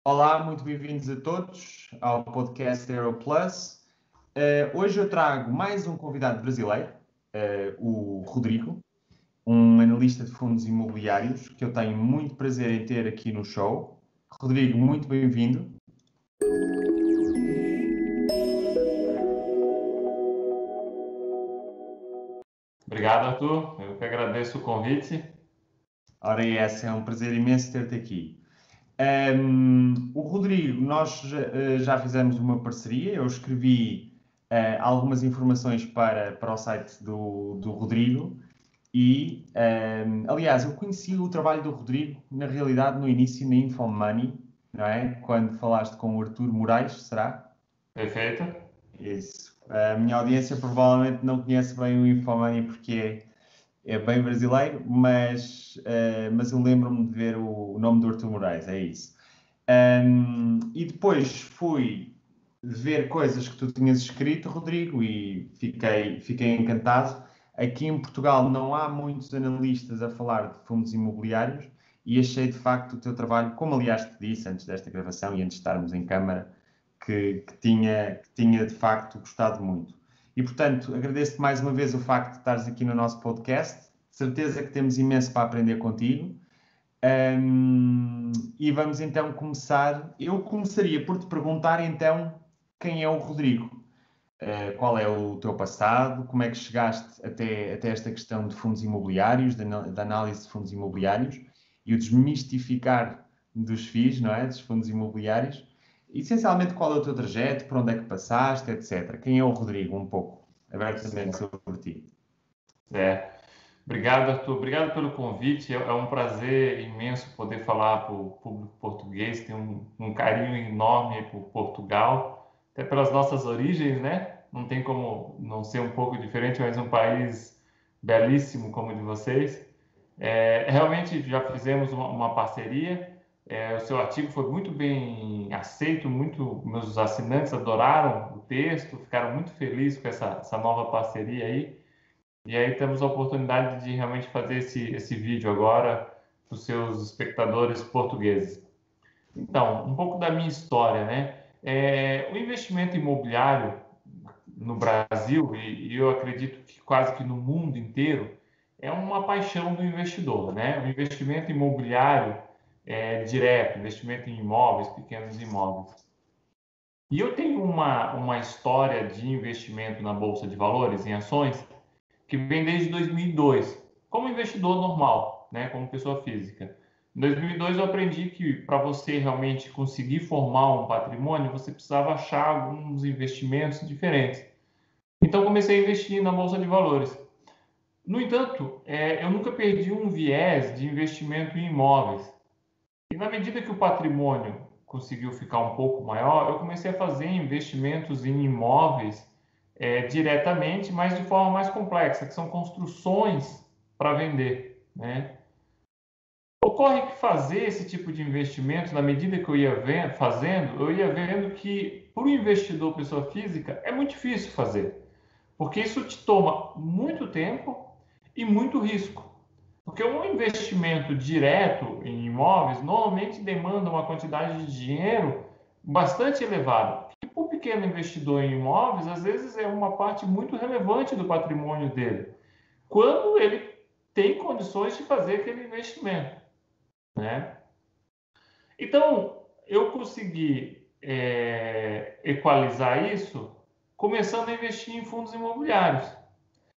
Olá, muito bem-vindos a todos ao podcast Aeroplus. Hoje eu trago mais um convidado brasileiro, o Rodrigo, um analista de fundos imobiliários que eu tenho muito prazer em ter aqui no show. Rodrigo, muito bem-vindo. Obrigado, Arthur. Eu que agradeço o convite. Ora, é um prazer imenso ter-te aqui. O Rodrigo, nós já fizemos uma parceria, eu escrevi algumas informações para o site do Rodrigo e, aliás, eu conheci o trabalho do Rodrigo, na realidade, no início na Infomoney, não é? Quando falaste com o Artur Moraes, será? Perfeito? Isso. A minha audiência provavelmente não conhece bem o Infomoney porque é bem brasileiro, mas eu lembro-me de ver o nome do Artur Moraes, é isso. E depois fui ver coisas que tu tinhas escrito, Rodrigo, e fiquei encantado. Aqui em Portugal não há muitos analistas a falar de fundos imobiliários e achei de facto o teu trabalho, como aliás te disse antes desta gravação e antes de estarmos em câmara, que tinha de facto gostado muito. E portanto, agradeço-te mais uma vez o facto de estares aqui no nosso podcast. Certeza que temos imenso para aprender contigo. E vamos então começar. Eu começaria por te perguntar então quem é o Rodrigo? Qual é o teu passado? Como é que chegaste até esta questão de fundos imobiliários, da análise de fundos imobiliários e o desmistificar dos FIIs, não é? Dos fundos imobiliários. Essencialmente, qual é o teu trajeto, por onde é que passaste, etc. Quem é o Rodrigo? Um pouco, abertamente sobre ti. Obrigado, Arthur. Obrigado pelo convite. É um prazer imenso poder falar para o público português. Tenho um carinho enorme por Portugal, até pelas nossas origens, né? Não tem como não ser um pouco diferente, mas um país belíssimo como o de vocês. Realmente já fizemos uma parceria. O seu artigo foi muito bem aceito, meus assinantes adoraram o texto, ficaram muito felizes com essa nova parceria aí. E aí temos a oportunidade de realmente fazer esse vídeo agora para os seus espectadores portugueses. Então, um pouco da minha história, né? O investimento imobiliário no Brasil, e eu acredito que quase que no mundo inteiro, é uma paixão do investidor, né? O investimento imobiliário direto, investimento em imóveis, pequenos imóveis. E eu tenho uma história de investimento na Bolsa de Valores, em ações, que vem desde 2002, como investidor normal, né, como pessoa física. Em 2002 eu aprendi que para você realmente conseguir formar um patrimônio, você precisava achar alguns investimentos diferentes. Então comecei a investir na Bolsa de Valores. No entanto, eu nunca perdi um viés de investimento em imóveis. E na medida que o patrimônio conseguiu ficar um pouco maior, eu comecei a fazer investimentos em imóveis diretamente, mas de forma mais complexa, que são construções para vender, né? Ocorre que fazer esse tipo de investimento, na medida que eu ia fazendo, eu ia vendo que para o investidor pessoa física é muito difícil fazer, porque isso te toma muito tempo e muito risco. Porque um investimento direto em imóveis normalmente demanda uma quantidade de dinheiro bastante elevada. E para o pequeno investidor em imóveis, às vezes é uma parte muito relevante do patrimônio dele, quando ele tem condições de fazer aquele investimento, né? Então, eu consegui equalizar isso começando a investir em fundos imobiliários.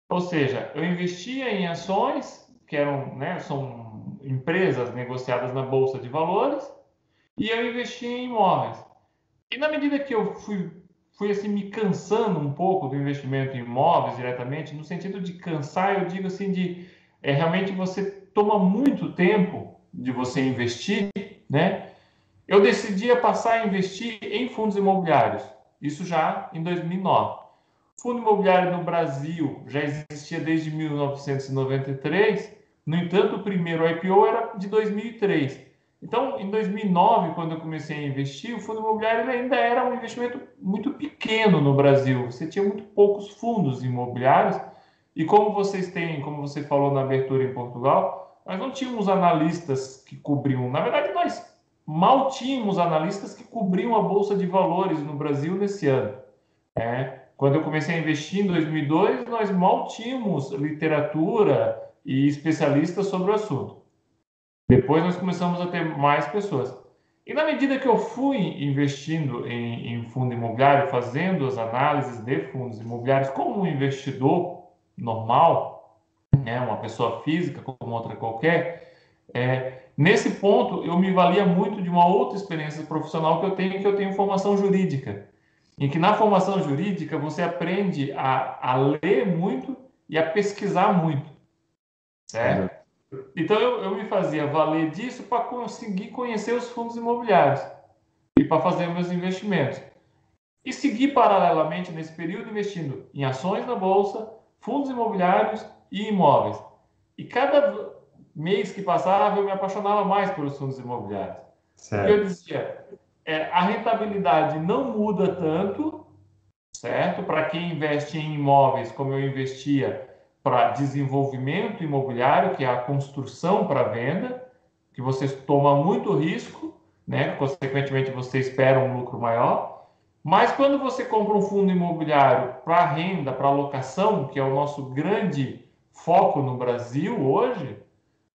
Ou seja, eu investia em ações, que eram, né, são empresas negociadas na Bolsa de Valores, e eu investia em imóveis. E na medida que eu fui assim, me cansando um pouco do investimento em imóveis diretamente, no sentido de cansar, eu digo assim, de realmente você toma muito tempo de você investir, né? Eu decidi passar a investir em fundos imobiliários, isso já em 2009. Fundo imobiliário no Brasil já existia desde 1993, no entanto, o primeiro IPO era de 2003. Então, em 2009, quando eu comecei a investir, o fundo imobiliário ainda era um investimento muito pequeno no Brasil. Você tinha muito poucos fundos imobiliários. E como vocês têm, como você falou na abertura em Portugal, nós não tínhamos analistas que cobriam. Na verdade, nós mal tínhamos analistas que cobriam a Bolsa de Valores no Brasil nesse ano. Quando eu comecei a investir em 2002, nós mal tínhamos literatura e especialistas sobre o assunto. Depois nós começamos a ter mais pessoas. E na medida que eu fui investindo em fundo imobiliário, fazendo as análises de fundos imobiliários como um investidor normal, uma pessoa física como outra qualquer, nesse ponto eu me valia muito de uma outra experiência profissional que eu tenho formação jurídica, em que na formação jurídica você aprende a ler muito e a pesquisar muito, certo? Então eu me fazia valer disso para conseguir conhecer os fundos imobiliários e para fazer meus investimentos. E seguir paralelamente nesse período investindo em ações na bolsa, fundos imobiliários e imóveis. E cada mês que passava eu me apaixonava mais pelos fundos imobiliários. Certo. Porque eu dizia, a rentabilidade não muda tanto, certo? Para quem investe em imóveis, como eu investia para desenvolvimento imobiliário, que é a construção para venda, que você toma muito risco, né? Consequentemente, você espera um lucro maior. Mas quando você compra um fundo imobiliário para renda, para locação, que é o nosso grande foco no Brasil hoje,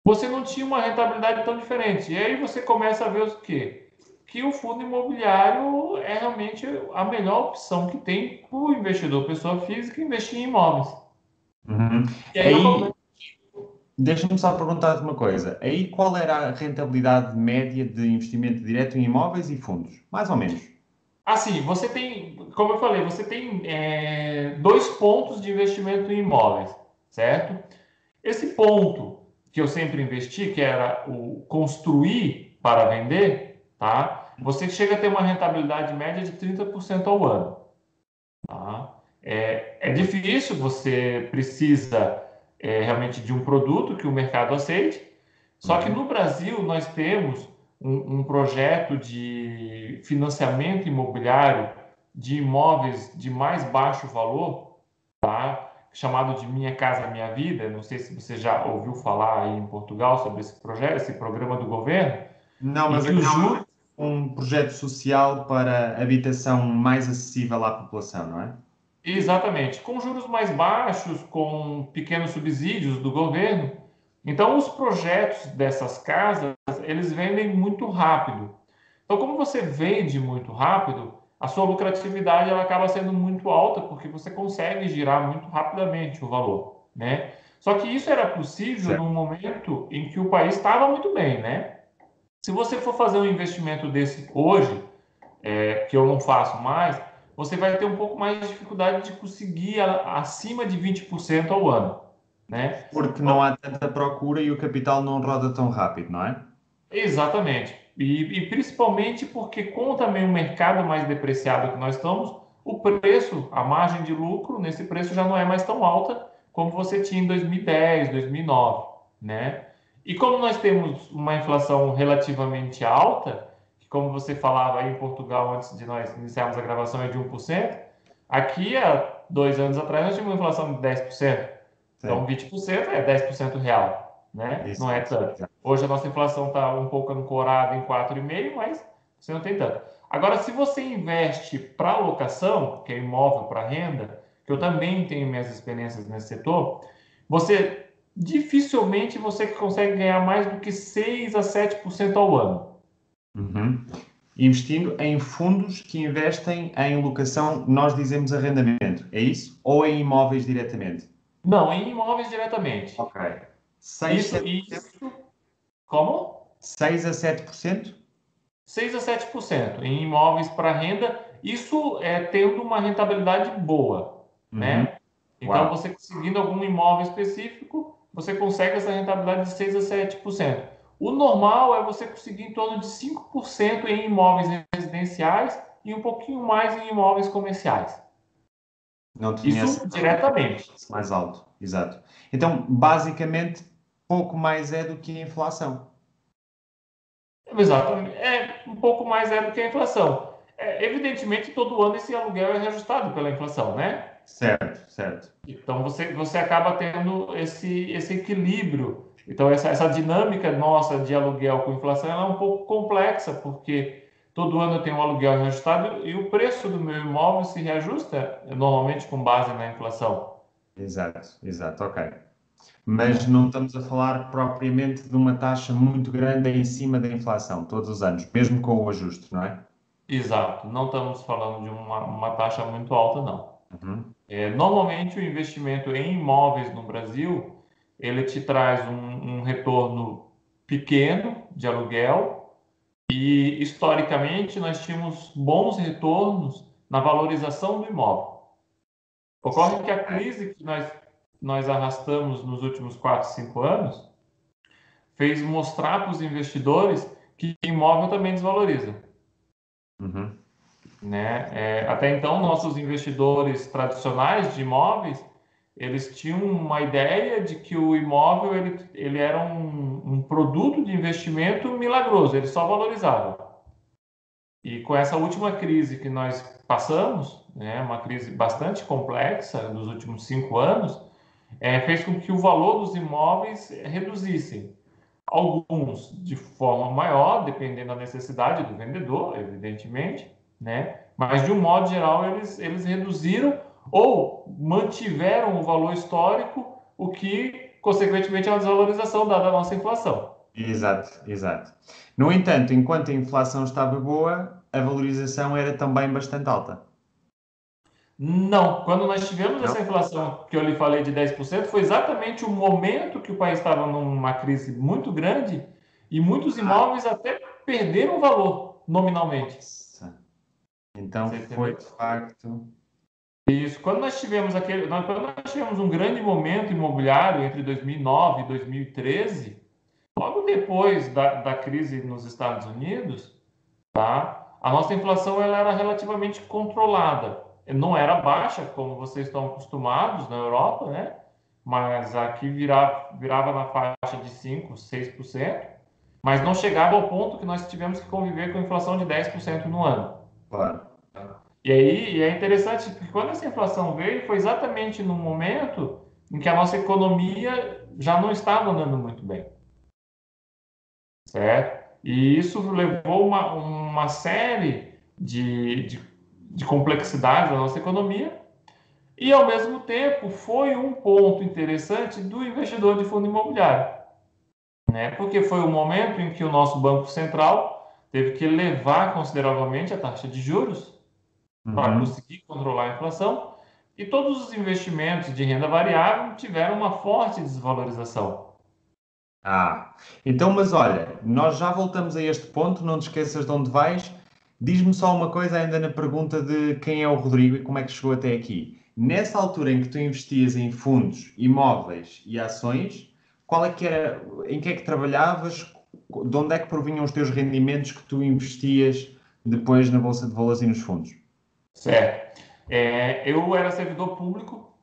você não tinha uma rentabilidade tão diferente. E aí você começa a ver o quê? Que o fundo imobiliário é realmente a melhor opção que tem para o investidor, pessoa física, investir em imóveis. E aí, deixa-me só perguntar-te uma coisa. Aí, qual era a rentabilidade média de investimento direto em imóveis e fundos? Mais ou menos. Assim, você tem, como eu falei, você tem 2 pontos de investimento em imóveis, certo? Esse ponto que eu sempre investi, que era o construir para vender, tá? Você chega a ter uma rentabilidade média de 30% ao ano. Tá? É difícil, você precisa realmente de um produto que o mercado aceite. Só que no Brasil nós temos um projeto de financiamento imobiliário de imóveis de mais baixo valor, tá? Chamado de Minha Casa Minha Vida. Não sei se você já ouviu falar aí em Portugal sobre esse projeto, esse programa do governo. Não, mas é um projeto social para habitação mais acessível à população, não é? Exatamente, com juros mais baixos, com pequenos subsídios do governo. Então, os projetos dessas casas, eles vendem muito rápido. Então, como você vende muito rápido, a sua lucratividade ela acaba sendo muito alta, porque você consegue girar muito rapidamente o valor, né? Só que isso era possível num momento em que o país estava muito bem, né? Se você for fazer um investimento desse hoje, que eu não faço mais, você vai ter um pouco mais de dificuldade de conseguir acima de 20% ao ano, né? Porque não há tanta procura e o capital não roda tão rápido, não é? Exatamente. E principalmente porque com também o mercado mais depreciado que nós estamos, o preço, a margem de lucro nesse preço já não é mais tão alta como você tinha em 2010, 2009, né? E como nós temos uma inflação relativamente alta, que como você falava aí em Portugal antes de nós iniciarmos a gravação é de 1%, aqui há 2 anos atrás nós tínhamos uma inflação de 10%. Então 20% é 10% real, né? Não é tanto. Hoje a nossa inflação está um pouco ancorada em 4,5%, mas você não tem tanto. Agora, se você investe para alocação, que é imóvel para renda, que eu também tenho minhas experiências nesse setor, você dificilmente você consegue ganhar mais do que 6 a 7% ao ano. Investindo em fundos que investem em locação, nós dizemos arrendamento, é isso? Ou em imóveis diretamente? Não, em imóveis diretamente. Ok. 6, como? 6 a 7%? 6 a 7% em imóveis para renda, isso tendo uma rentabilidade boa, né? Então, você conseguindo algum imóvel específico, você consegue essa rentabilidade de 6 a 7%. O normal é você conseguir em torno de 5% em imóveis residenciais e um pouquinho mais em imóveis comerciais. Não tinha isso diretamente. Mais alto, exato. Então, basicamente, pouco mais é do que a inflação. Exatamente. Um pouco mais do que a inflação. Evidentemente, todo ano esse aluguel é reajustado pela inflação, né? Certo, certo. Então, você acaba tendo esse equilíbrio Então, essa dinâmica nossa de aluguel com inflação ela é um pouco complexa, porque todo ano eu tenho um aluguel reajustado e o preço do meu imóvel se reajusta normalmente com base na inflação. Exato, exato, ok. Mas não estamos a falar propriamente de uma taxa muito grande em cima da inflação, todos os anos, mesmo com o ajuste, não é? Exato, não estamos falando de uma taxa muito alta, não. Uhum. Normalmente o investimento em imóveis no Brasil, ele te traz um retorno pequeno de aluguel e historicamente nós tínhamos bons retornos na valorização do imóvel. Ocorre que a crise que nós arrastamos nos últimos 4, 5 anos fez mostrar para os investidores que imóvel também desvaloriza. Uhum. Né? Até então, nossos investidores tradicionais de imóveis, eles tinham uma ideia de que o imóvel ele era um produto de investimento milagroso, ele só valorizava. E com essa última crise que nós passamos, né, uma crise bastante complexa nos últimos 5 anos, fez com que o valor dos imóveis reduzissem. Alguns de forma maior, dependendo da necessidade do vendedor, evidentemente, né? Mas de um modo geral eles reduziram ou mantiveram o valor histórico, o que consequentemente é uma desvalorização dada a nossa inflação. Exato, exato. No entanto, enquanto a inflação estava boa, a valorização era também bastante alta. Não, quando nós tivemos Não? essa inflação que eu lhe falei de 10%, foi exatamente o momento que o país estava numa crise muito grande e muitos Ah, imóveis até perderam valor nominalmente. nossa. Então Você foi entendeu? de facto. Isso. Quando nós tivemos um grande momento imobiliário entre 2009 e 2013, logo depois da crise nos Estados Unidos, tá? A nossa inflação ela era relativamente controlada. Não era baixa, como vocês estão acostumados na Europa, né? Mas aqui virava na faixa de 5, 6%, mas não chegava ao ponto que nós tivemos que conviver com inflação de 10% no ano. Claro. E aí é interessante porque quando essa inflação veio, foi exatamente no momento em que a nossa economia já não estava andando muito bem, certo? E isso levou uma série de complexidades da nossa economia e, ao mesmo tempo, foi um ponto interessante do investidor de fundo imobiliário, né? Porque foi o momento em que o nosso Banco Central teve que elevar consideravelmente a taxa de juros para Uhum. conseguir controlar a inflação, e todos os investimentos de renda variável tiveram uma forte desvalorização. Ah, então, mas olha, nós já voltamos a este ponto, não te esqueças de onde vais. Diz-me só uma coisa ainda na pergunta de quem é o Rodrigo e como é que chegou até aqui. Nessa altura em que tu investias em fundos, imóveis e ações, qual é que era, em que é que trabalhavas? De onde é que provinham os teus rendimentos que tu investias depois na Bolsa de Valores e nos fundos? Certo. Eu era servidor público,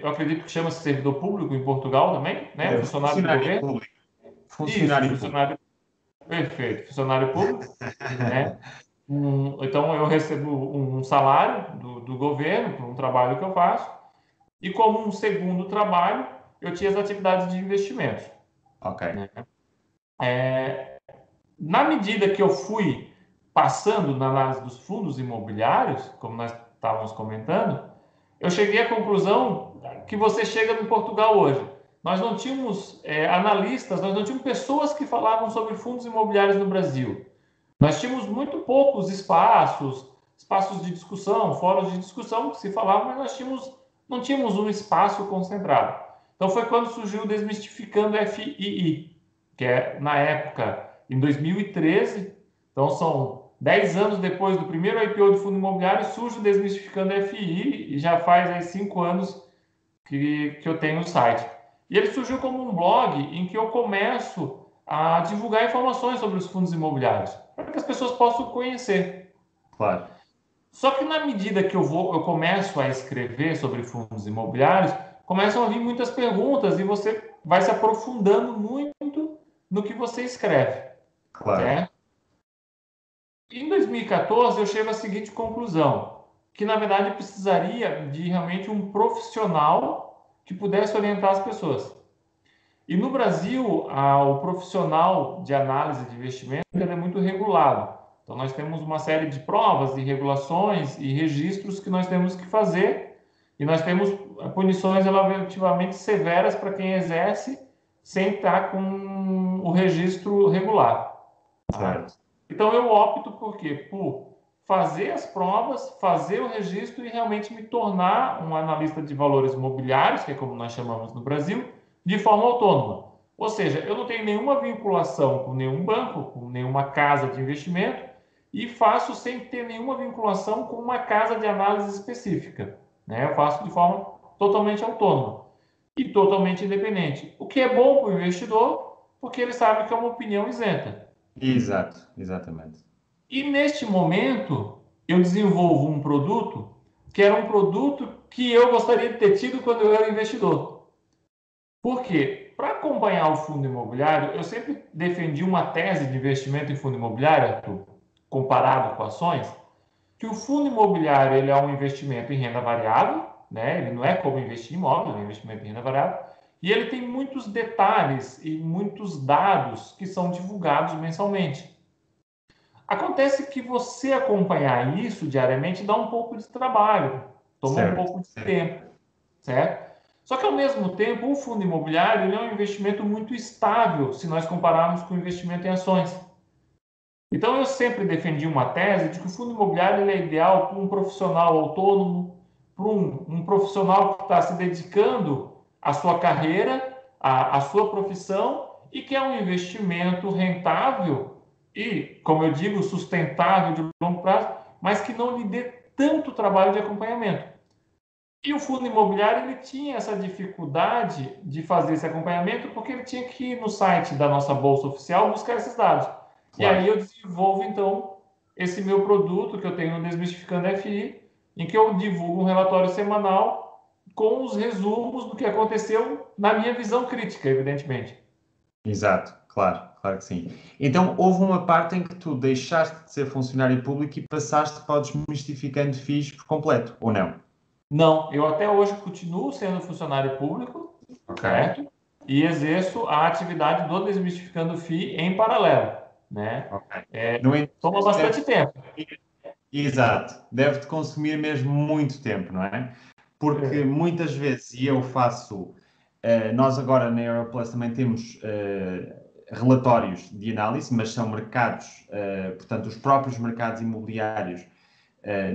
eu acredito que chama-se servidor público em Portugal também, né? Funcionário do Funcionário governo. público. Isso, Funcionário público. funcionário, perfeito, funcionário público, né? Então eu recebo um salário do governo por um trabalho que eu faço, e como um segundo trabalho, eu tinha as atividades de investimentos, Ok. né? Na medida que eu fui passando na análise dos fundos imobiliários, como nós estávamos comentando, eu cheguei à conclusão que você chega em Portugal hoje. Nós não tínhamos analistas, nós não tínhamos pessoas que falavam sobre fundos imobiliários no Brasil. Nós tínhamos muito poucos espaços de discussão, fóruns de discussão que se falavam, mas não tínhamos um espaço concentrado. Então foi quando surgiu o Desmistificando FII, que é, na época, em 2013, então são 10 anos depois do primeiro IPO de fundo imobiliário, surge o Desmistificando FII e já faz aí 5 anos que eu tenho o site. E ele surgiu como um blog em que eu começo a divulgar informações sobre os fundos imobiliários, para que as pessoas possam conhecer. Claro. Só que na medida que eu começo a escrever sobre fundos imobiliários, começam a vir muitas perguntas e você vai se aprofundando muito no que você escreve, Claro. certo? Em 2014, eu chego à seguinte conclusão, que na verdade precisaria de realmente um profissional que pudesse orientar as pessoas. E no Brasil, o profissional de análise de investimento ele é muito regulado. Então, nós temos uma série de provas e regulações e registros que nós temos que fazer, e nós temos punições relativamente severas para quem exerce sem estar com o registro regular. Tá? Certo. Então, eu opto por quê? Por fazer as provas, fazer o registro e realmente me tornar um analista de valores imobiliários, que é como nós chamamos no Brasil, de forma autônoma. Ou seja, eu não tenho nenhuma vinculação com nenhum banco, com nenhuma casa de investimento e faço sem ter nenhuma vinculação com uma casa de análise específica. Né? Eu faço de forma totalmente autônoma e totalmente independente. O que é bom para o investidor, porque ele sabe que é uma opinião isenta. Exato, exatamente. E neste momento, eu desenvolvo um produto que era um produto que eu gostaria de ter tido quando eu era investidor. Por quê? Para acompanhar o fundo imobiliário, eu sempre defendi uma tese de investimento em fundo imobiliário, Arthur, comparado com ações, que o fundo imobiliário ele é um investimento em renda variável, né? Ele não é como investir em imóvel, é um investimento em renda variável, e ele tem muitos detalhes e muitos dados que são divulgados mensalmente. Acontece que você acompanhar isso diariamente dá um pouco de trabalho, toma um Certo, pouco de certo. tempo, certo? Só que, ao mesmo tempo, o fundo imobiliário ele é um investimento muito estável se nós compararmos com o investimento em ações. Então, eu sempre defendi uma tese de que o fundo imobiliário ele é ideal para um profissional autônomo, para um profissional que está se dedicando à sua carreira, à sua profissão, e que é um investimento rentável e, como eu digo, sustentável de longo prazo, mas que não lhe dê tanto trabalho de acompanhamento. E o fundo imobiliário ele tinha essa dificuldade de fazer esse acompanhamento porque ele tinha que ir no site da nossa bolsa oficial buscar esses dados. E aí Claro. eu desenvolvo então esse meu produto que eu tenho no Desmistificando FI, em que eu divulgo um relatório semanal com os resumos do que aconteceu na minha visão crítica, evidentemente. Exato, claro, claro que sim. Então, houve uma parte em que tu deixaste de ser funcionário público e passaste para o desmistificando FIIs por completo, ou não? Não, eu até hoje continuo sendo funcionário público, Ok. certo? E exerço a atividade do Desmistificando FI em paralelo, né? Ok. No Toma entanto, bastante tempo. exato, deve-te consumir mesmo muito tempo, não é? Porque É. muitas vezes, e eu faço, nós agora na Europlus também temos relatórios de análise, mas são mercados, portanto, os próprios mercados imobiliários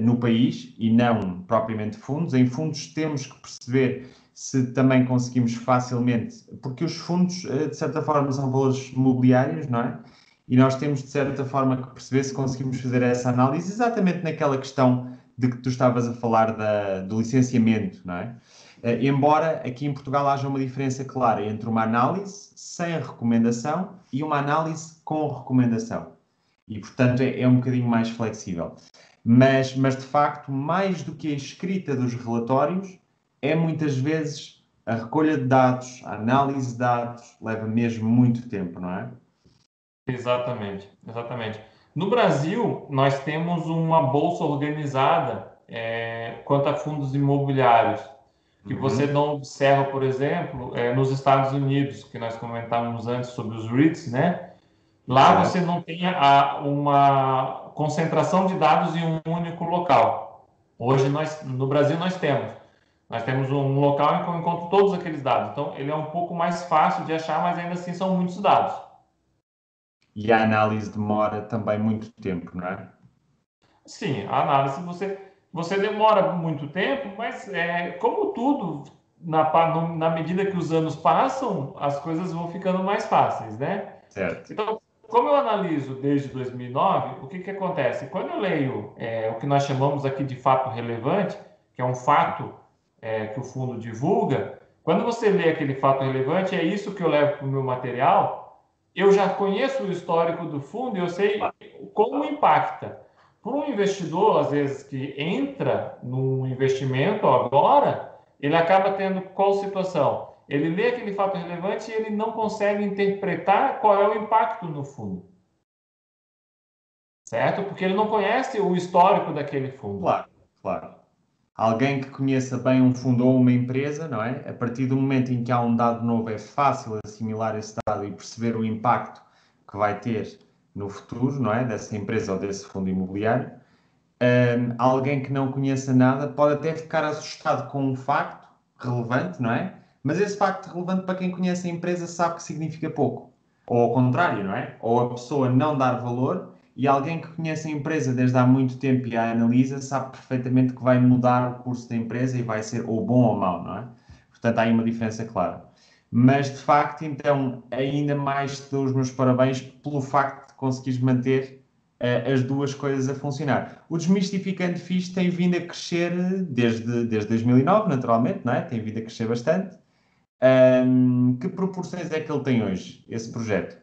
no país e não propriamente fundos. Em fundos temos que perceber se também conseguimos facilmente, porque os fundos, de certa forma, são valores imobiliários, não é? E nós temos, de certa forma, que perceber se conseguimos fazer essa análise exatamente naquela questão de que tu estavas a falar do licenciamento, não é? Embora aqui em Portugal haja uma diferença clara entre uma análise sem recomendação e uma análise com recomendação. E, portanto, é um bocadinho mais flexível. Mas, de facto, mais do que a escrita dos relatórios, é muitas vezes a recolha de dados, a análise de dados, leva mesmo muito tempo, não é? Exatamente, exatamente. No Brasil, nós temos uma bolsa organizada quanto a fundos imobiliários, que você Uhum. não observa, por exemplo, nos Estados Unidos, que nós comentávamos antes sobre os REITs, né? Lá você Certo. não tem uma concentração de dados em um único local. Hoje no Brasil nós temos. Nós temos um local em que eu encontro todos aqueles dados. Então ele é um pouco mais fácil de achar, mas ainda assim são muitos dados. E a análise demora também muito tempo, não é? Sim, a análise você demora muito tempo, mas como tudo, na medida que os anos passam, as coisas vão ficando mais fáceis, né? Certo. Então, como eu analiso desde 2009, o que acontece? Quando eu leio o que nós chamamos aqui de fato relevante, que é um fato que o fundo divulga, quando você lê aquele fato relevante, é isso que eu levo para o meu material, eu já conheço o histórico do fundo e eu sei como impacta. Para um investidor, às vezes, que entra num investimento agora, ele acaba tendo qual situação? Ele lê aquele fato relevante e ele não consegue interpretar qual é o impacto no fundo, certo? Porque ele não conhece o histórico daquele fundo. Claro, claro. Alguém que conheça bem um fundo ou uma empresa, não é? A partir do momento em que há um dado novo, é fácil assimilar esse dado e perceber o impacto que vai ter no futuro, não é? Dessa empresa ou desse fundo imobiliário. Alguém que não conheça nada pode até ficar assustado com um facto relevante, não é? Mas esse facto relevante, para quem conhece a empresa, sabe que significa pouco. Ou ao contrário, não é? Ou a pessoa não dar valor e alguém que conhece a empresa desde há muito tempo e a analisa sabe perfeitamente que vai mudar o curso da empresa e vai ser ou bom ou mau, não é? Portanto, há aí uma diferença clara. Mas, de facto, então, ainda mais te dou os meus parabéns pelo facto de conseguires manter as duas coisas a funcionar. O Desmistificando Fixe tem vindo a crescer desde 2009, naturalmente, não é? Tem vindo a crescer bastante. Que proporções é que ele tem hoje, esse projeto?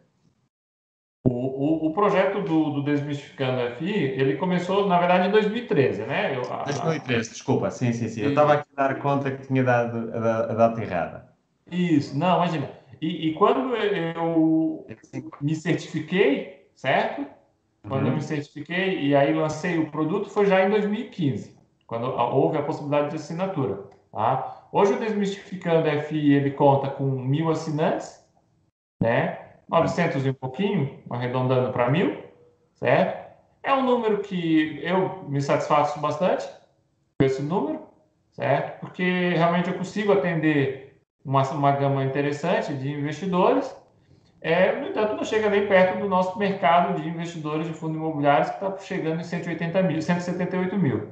O projeto do Desmistificando FI, ele começou, na verdade, em 2013, né? 2013, desculpa, sim, sim, sim. Eu estava E- aqui a dar conta que tinha dado a data errada. isso, não, imagina. E quando eu me certifiquei, certo? Quando eu me Uhum. certifiquei e aí lancei o produto, foi já em 2015, quando houve a possibilidade de assinatura, tá? Hoje o Desmistificando FI, ele conta com 1.000 assinantes, né? 900 e um pouquinho, arredondando para 1.000, certo? É um número que eu me satisfaço bastante com esse número, certo? Porque realmente eu consigo atender uma gama interessante de investidores. No entanto, não chega nem perto do nosso mercado de investidores de fundos imobiliários, que está chegando em 180 mil, 178 mil.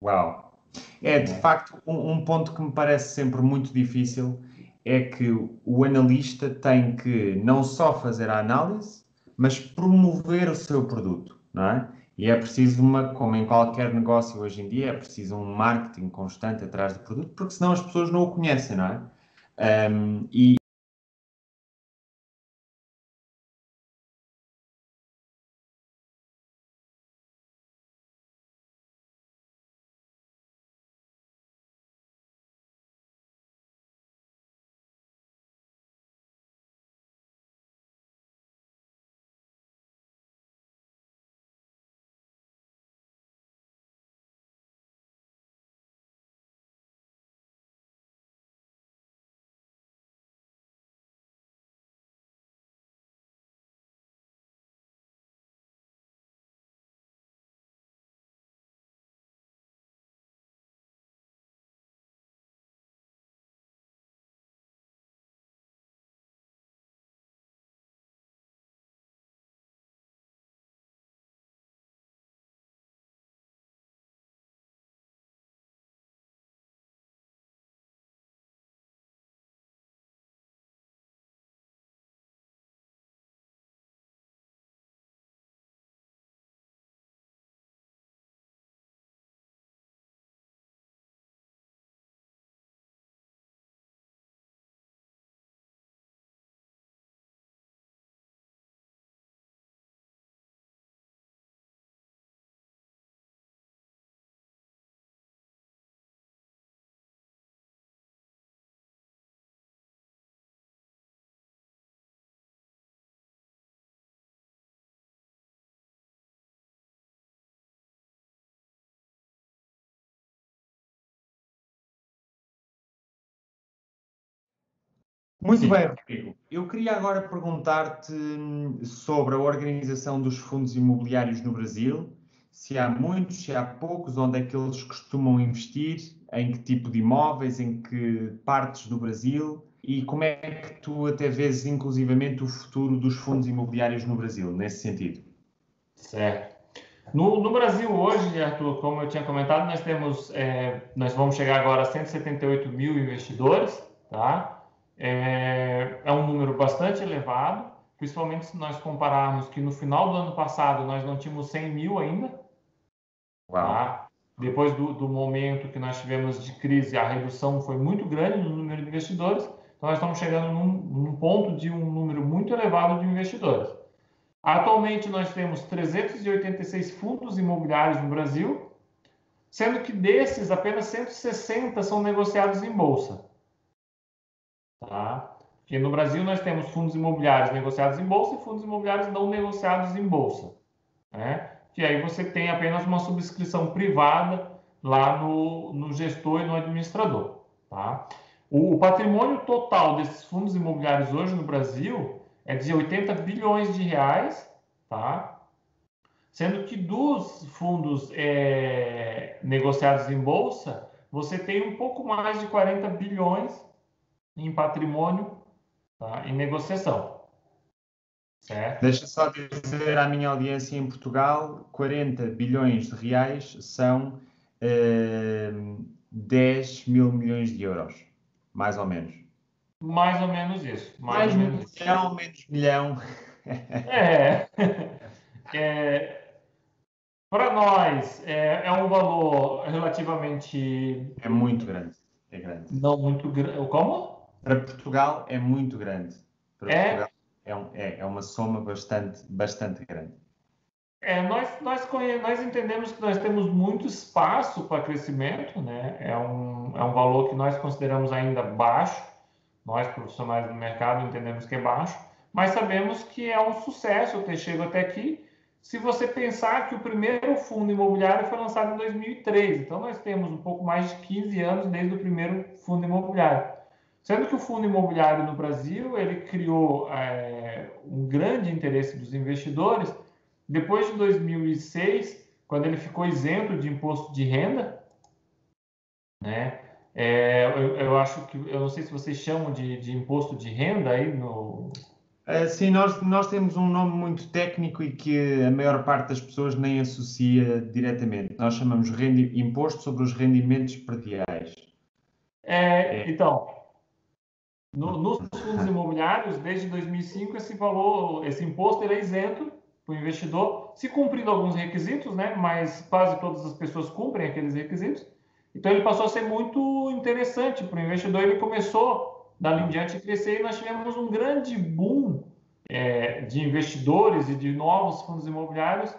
Uau! É, de facto, um ponto que me parece sempre muito difícil é que o analista tem que não só fazer a análise, mas promover o seu produto, não é? E é preciso como em qualquer negócio hoje em dia, é preciso um marketing constante atrás do produto, porque senão as pessoas não o conhecem, não é? E muito Sim. bem, Rodrigo. Eu queria agora perguntar-te sobre a organização dos fundos imobiliários no Brasil. Se há muitos, se há poucos, onde é que eles costumam investir, em que tipo de imóveis, em que partes do Brasil e como é que tu até vês inclusivamente o futuro dos fundos imobiliários no Brasil, nesse sentido? Certo. No Brasil hoje, Arthur, como eu tinha comentado, nós vamos chegar agora a 178 mil investidores, tá? É um número bastante elevado, principalmente se nós compararmos que no final do ano passado nós não tínhamos 100 mil ainda, Uau! tá? Depois do momento que nós tivemos de crise, a redução foi muito grande no número de investidores, então nós estamos chegando num ponto de um número muito elevado de investidores. Atualmente nós temos 386 fundos imobiliários no Brasil, sendo que desses apenas 160 são negociados em bolsa. Tá? Porque no Brasil nós temos fundos imobiliários negociados em bolsa e fundos imobiliários não negociados em bolsa. Né? Que aí você tem apenas uma subscrição privada lá no gestor e no administrador. Tá? O patrimônio total desses fundos imobiliários hoje no Brasil é de 80 bilhões de reais, tá? Sendo que dos fundos negociados em bolsa, você tem um pouco mais de 40 bilhões em patrimônio, tá, em negociação. Certo? Deixa só dizer à minha audiência em Portugal, 40 bilhões de reais são 10 mil milhões de euros, mais ou menos. Mais ou menos isso. Mais Mais ou menos isso. milhão, menos milhão. É, para nós é um valor relativamente É muito grande. É grande. não muito grande. Como? Para Portugal é muito grande. Para Portugal É, é uma soma bastante grande. nós entendemos que nós temos muito espaço para crescimento, né? É um valor que nós consideramos ainda baixo. Nós, profissionais do mercado, entendemos que é baixo, mas sabemos que é um sucesso ter chegado até aqui. Se você pensar que o primeiro fundo imobiliário foi lançado em 2003, então nós temos um pouco mais de 15 anos desde o primeiro fundo imobiliário. Sendo que o fundo imobiliário no Brasil, ele criou um grande interesse dos investidores depois de 2006, quando ele ficou isento de imposto de renda, né? Eu acho que, eu não sei se vocês chamam de imposto de renda aí no... Sim, nós temos um nome muito técnico e que a maior parte das pessoas nem associa diretamente. Nós chamamos imposto sobre os rendimentos prediais. Então, nos fundos imobiliários, desde 2005, esse imposto ele é isento para o investidor, se cumprindo alguns requisitos, né? Mas quase todas as pessoas cumprem aqueles requisitos. Então, ele passou a ser muito interessante para o investidor. Ele começou, dali em diante, a crescer e nós tivemos um grande boom de investidores e de novos fundos imobiliários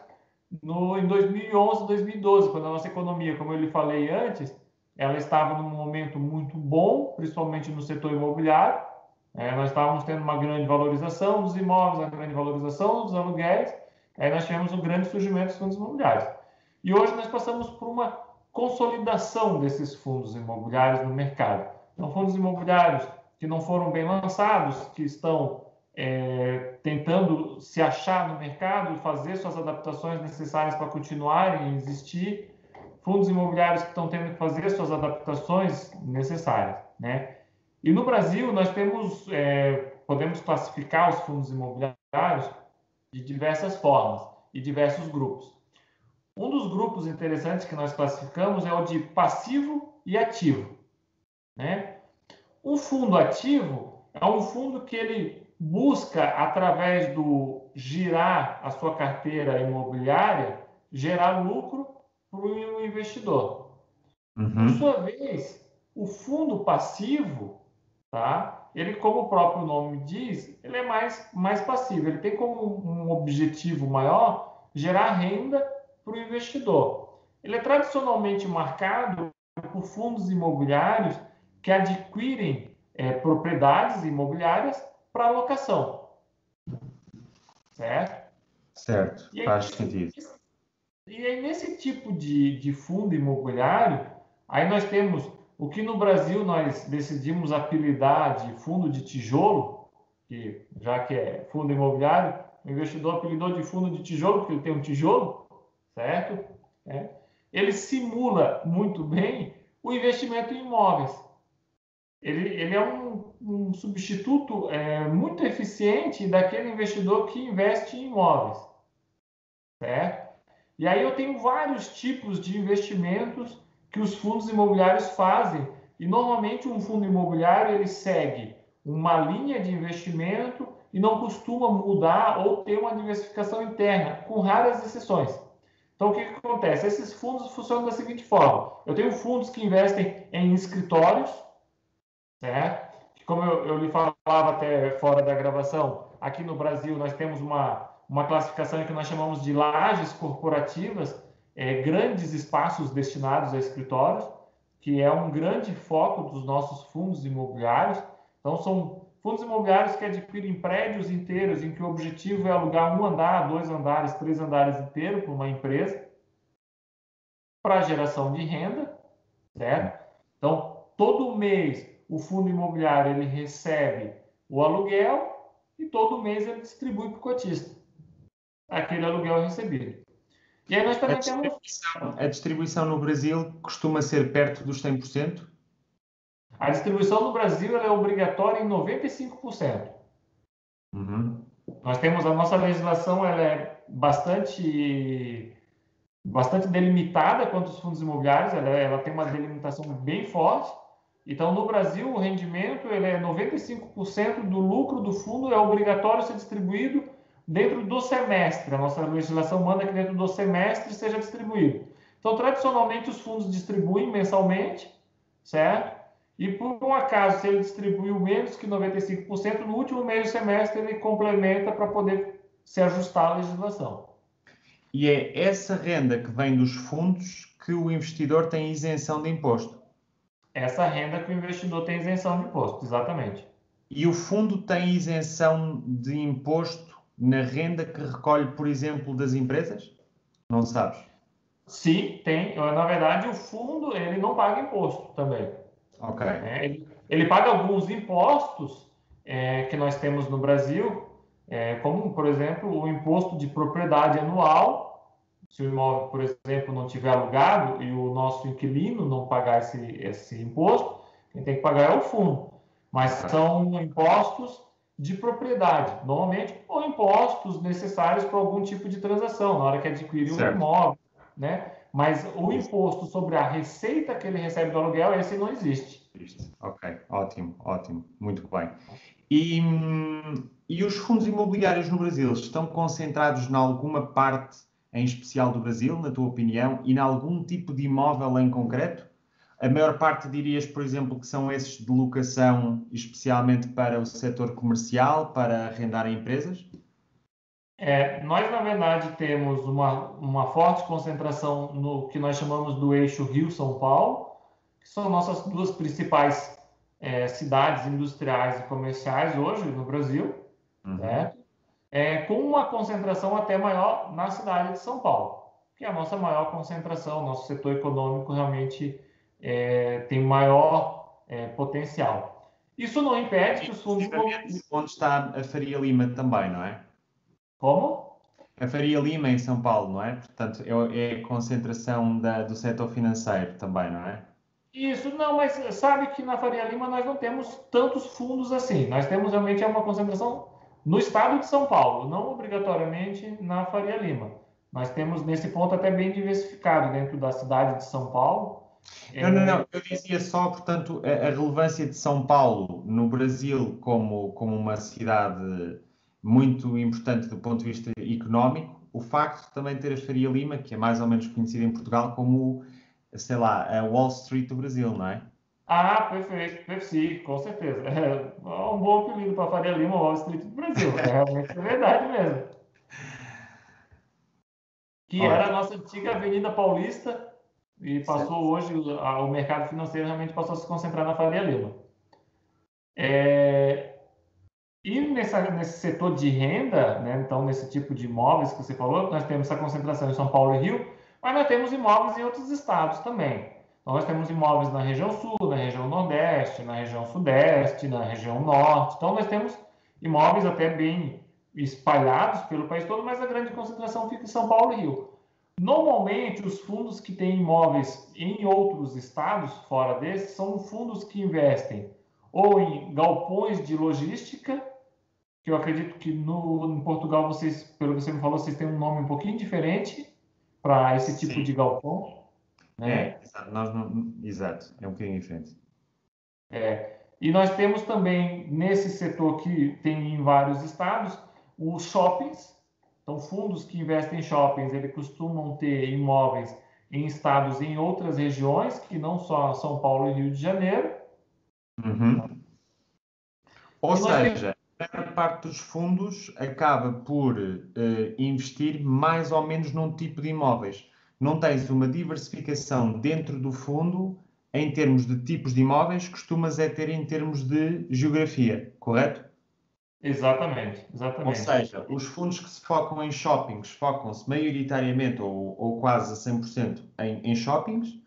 em 2011, 2012, quando a nossa economia, como eu lhe falei antes, ela estava num momento muito bom, principalmente no setor imobiliário. Nós estávamos tendo uma grande valorização dos imóveis, uma grande valorização dos aluguéis. Aí nós tivemos um grande surgimento dos fundos imobiliários. E hoje nós passamos por uma consolidação desses fundos imobiliários no mercado. Então, fundos imobiliários que não foram bem lançados, que estão tentando se achar no mercado, fazer suas adaptações necessárias para continuarem a existir, fundos imobiliários que estão tendo que fazer suas adaptações necessárias, né? E no Brasil nós temos, podemos classificar os fundos imobiliários de diversas formas e diversos grupos. Um dos grupos interessantes que nós classificamos é o de passivo e ativo, né? Um fundo ativo é um fundo que ele busca, através do girar a sua carteira imobiliária, gerar lucro para o investidor. Por sua vez, o fundo passivo, tá? Ele, como o próprio nome diz, ele é mais passivo. Ele tem como um objetivo maior gerar renda para o investidor. Ele é tradicionalmente marcado por fundos imobiliários que adquirem propriedades imobiliárias para alocação, certo? Certo, faz sentido. E aí, nesse tipo de fundo imobiliário, aí nós temos o que no Brasil nós decidimos apelidar de fundo de tijolo, que já que é fundo imobiliário, o investidor apelidou de fundo de tijolo, porque ele tem um tijolo, certo? Ele simula muito bem o investimento em imóveis. Ele é um substituto muito eficiente daquele investidor que investe em imóveis, certo? E aí eu tenho vários tipos de investimentos que os fundos imobiliários fazem. E normalmente um fundo imobiliário ele segue uma linha de investimento e não costuma mudar ou ter uma diversificação interna, com raras exceções. Então o que acontece? Esses fundos funcionam da seguinte forma: eu tenho fundos que investem em escritórios, certo? Como eu lhe falava até fora da gravação, aqui no Brasil nós temos uma classificação que nós chamamos de lajes corporativas, grandes espaços destinados a escritórios, que é um grande foco dos nossos fundos imobiliários. Então, são fundos imobiliários que adquirem prédios inteiros, em que o objetivo é alugar um andar, 2 andares, 3 andares inteiros para uma empresa. para geração de renda, certo? Então, todo mês o fundo imobiliário ele recebe o aluguel e todo mês ele distribui para o cotista aquele aluguel recebido. E aí nós também temos... A distribuição no Brasil costuma ser perto dos 100%? A distribuição no Brasil ela é obrigatória em 95%. Uhum. Nós temos a nossa legislação, ela é bastante delimitada quanto aos fundos imobiliários, ela tem uma delimitação bem forte. Então, no Brasil, o rendimento ele é 95% do lucro do fundo é obrigatório ser distribuído dentro do semestre. A nossa legislação manda que dentro do semestre seja distribuído. Então, tradicionalmente, os fundos distribuem mensalmente, certo? E por um acaso, se ele distribuiu menos que 95%, no último mês do semestre ele complementa para poder se ajustar à legislação. E é essa renda que vem dos fundos que o investidor tem isenção de imposto. Essa renda que o investidor tem isenção de imposto, exatamente. E o fundo tem isenção de imposto na renda que recolhe, por exemplo, das empresas? Não sabes? Sim, tem. Na verdade, o fundo ele não paga imposto também. Ok. Ele paga alguns impostos que nós temos no Brasil, como, por exemplo, o imposto de propriedade anual. Se o imóvel, por exemplo, não tiver alugado e o nosso inquilino não pagar esse imposto, quem tem que pagar é o fundo. Mas são impostos de propriedade, normalmente, ou impostos necessários para algum tipo de transação, na hora que adquirir um imóvel, né? Mas o imposto sobre a receita que ele recebe do aluguel, esse não existe. Ok, ótimo, ótimo, muito bem. E os fundos imobiliários no Brasil estão concentrados em alguma parte em especial do Brasil, na tua opinião, e em algum tipo de imóvel em concreto? A maior parte dirias, por exemplo, que são esses de locação, especialmente para o setor comercial, para arrendar a empresas? Nós, na verdade, temos uma forte concentração no que nós chamamos do eixo Rio-São Paulo, que são nossas duas principais cidades industriais e comerciais hoje no Brasil, certo? Com uma concentração até maior na cidade de São Paulo, que é a nossa maior concentração, nosso setor econômico realmente tem maior potencial. Isso não impede que os fundos... Onde está a Faria Lima também, não é? Como? A Faria Lima em São Paulo, não é? Portanto, é a concentração do setor financeiro também, não é? Isso, não, mas sabe que na Faria Lima nós não temos tantos fundos assim. Nós temos realmente uma concentração no estado de São Paulo, não obrigatoriamente na Faria Lima. Nós temos nesse ponto até bem diversificado dentro da cidade de São Paulo. Não. Eu dizia só, portanto, a relevância de São Paulo no Brasil como uma cidade muito importante do ponto de vista económico, o facto de também ter a Faria Lima, que é mais ou menos conhecida em Portugal como, sei lá, a Wall Street do Brasil, não é? Ah, perfeito, sim, com certeza. É um bom apelido para Faria Lima, Wall Street do Brasil. Realmente é verdade mesmo. Que era a nossa antiga Avenida Paulista e passou hoje, o mercado financeiro realmente passou a se concentrar na Faria Lima. E nesse setor de renda, né, então nesse tipo de imóveis que você falou, nós temos essa concentração em São Paulo e Rio, mas nós temos imóveis em outros estados também. Então, nós temos imóveis na região sul, na região nordeste, na região sudeste, na região norte. Então, nós temos imóveis até bem espalhados pelo país todo, mas a grande concentração fica em São Paulo e Rio. Normalmente, os fundos que têm imóveis em outros estados, fora desses, são fundos que investem ou em galpões de logística, que eu acredito que em Portugal, vocês, pelo que você me falou, vocês têm um nome um pouquinho diferente para esse tipo de galpão. Né? Exato, é um bocadinho diferente. E nós temos também, nesse setor que tem em vários estados, os shoppings. Então, fundos que investem em shoppings, eles costumam ter imóveis em estados em outras regiões, que não só São Paulo e Rio de Janeiro. Ou seja, a maior parte dos fundos acaba por investir mais ou menos num tipo de imóveis. Não tens uma diversificação dentro do fundo em termos de tipos de imóveis, costumas ter em termos de geografia, correto? Exatamente, Ou exatamente. seja, os fundos que se focam em shoppings focam-se maioritariamente ou quase a 100% em shoppings.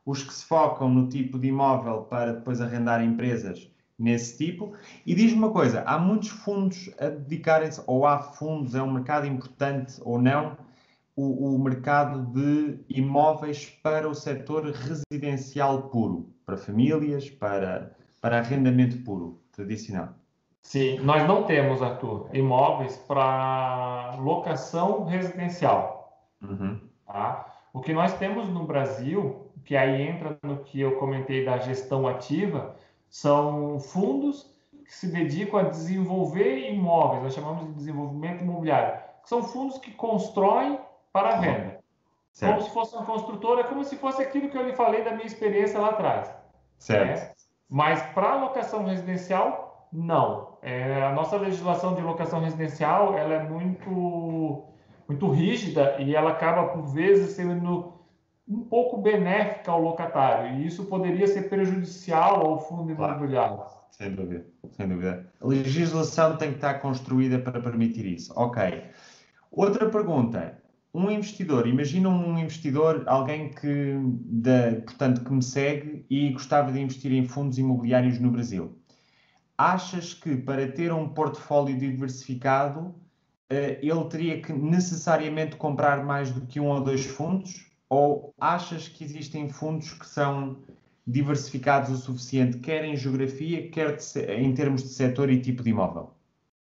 Os que se focam no tipo de imóvel para depois arrendar empresas nesse tipo. E diz-me uma coisa, há muitos fundos a dedicarem-se, ou há fundos, é um mercado importante ou não, o mercado de imóveis para o setor residencial puro, para famílias, para arrendamento puro, tradicional. Sim, nós não temos, Arthur, imóveis para locação residencial, Uhum. tá? O que nós temos no Brasil, que aí entra no que eu comentei da gestão ativa, são fundos que se dedicam a desenvolver imóveis, nós chamamos de desenvolvimento imobiliário, que são fundos que constroem para Oh, venda. Como se certo, fosse uma construtora, é como se fosse aquilo que eu lhe falei da minha experiência lá atrás, certo. né? Mas para locação residencial, não. A nossa legislação de locação residencial ela é muito rígida e ela acaba, por vezes, sendo um pouco benéfica ao locatário. E isso poderia ser prejudicial ao fundo Claro, imobiliário. sem dúvida, sem dúvida. A legislação tem que estar construída para permitir isso. Ok. Outra pergunta. Um investidor, imagina um investidor, alguém portanto, que me segue e gostava de investir em fundos imobiliários no Brasil. Achas que para ter um portfólio diversificado, ele teria que necessariamente comprar mais do que um ou dois fundos? Ou achas que existem fundos que são diversificados o suficiente, quer em geografia, quer em termos de setor e tipo de imóvel?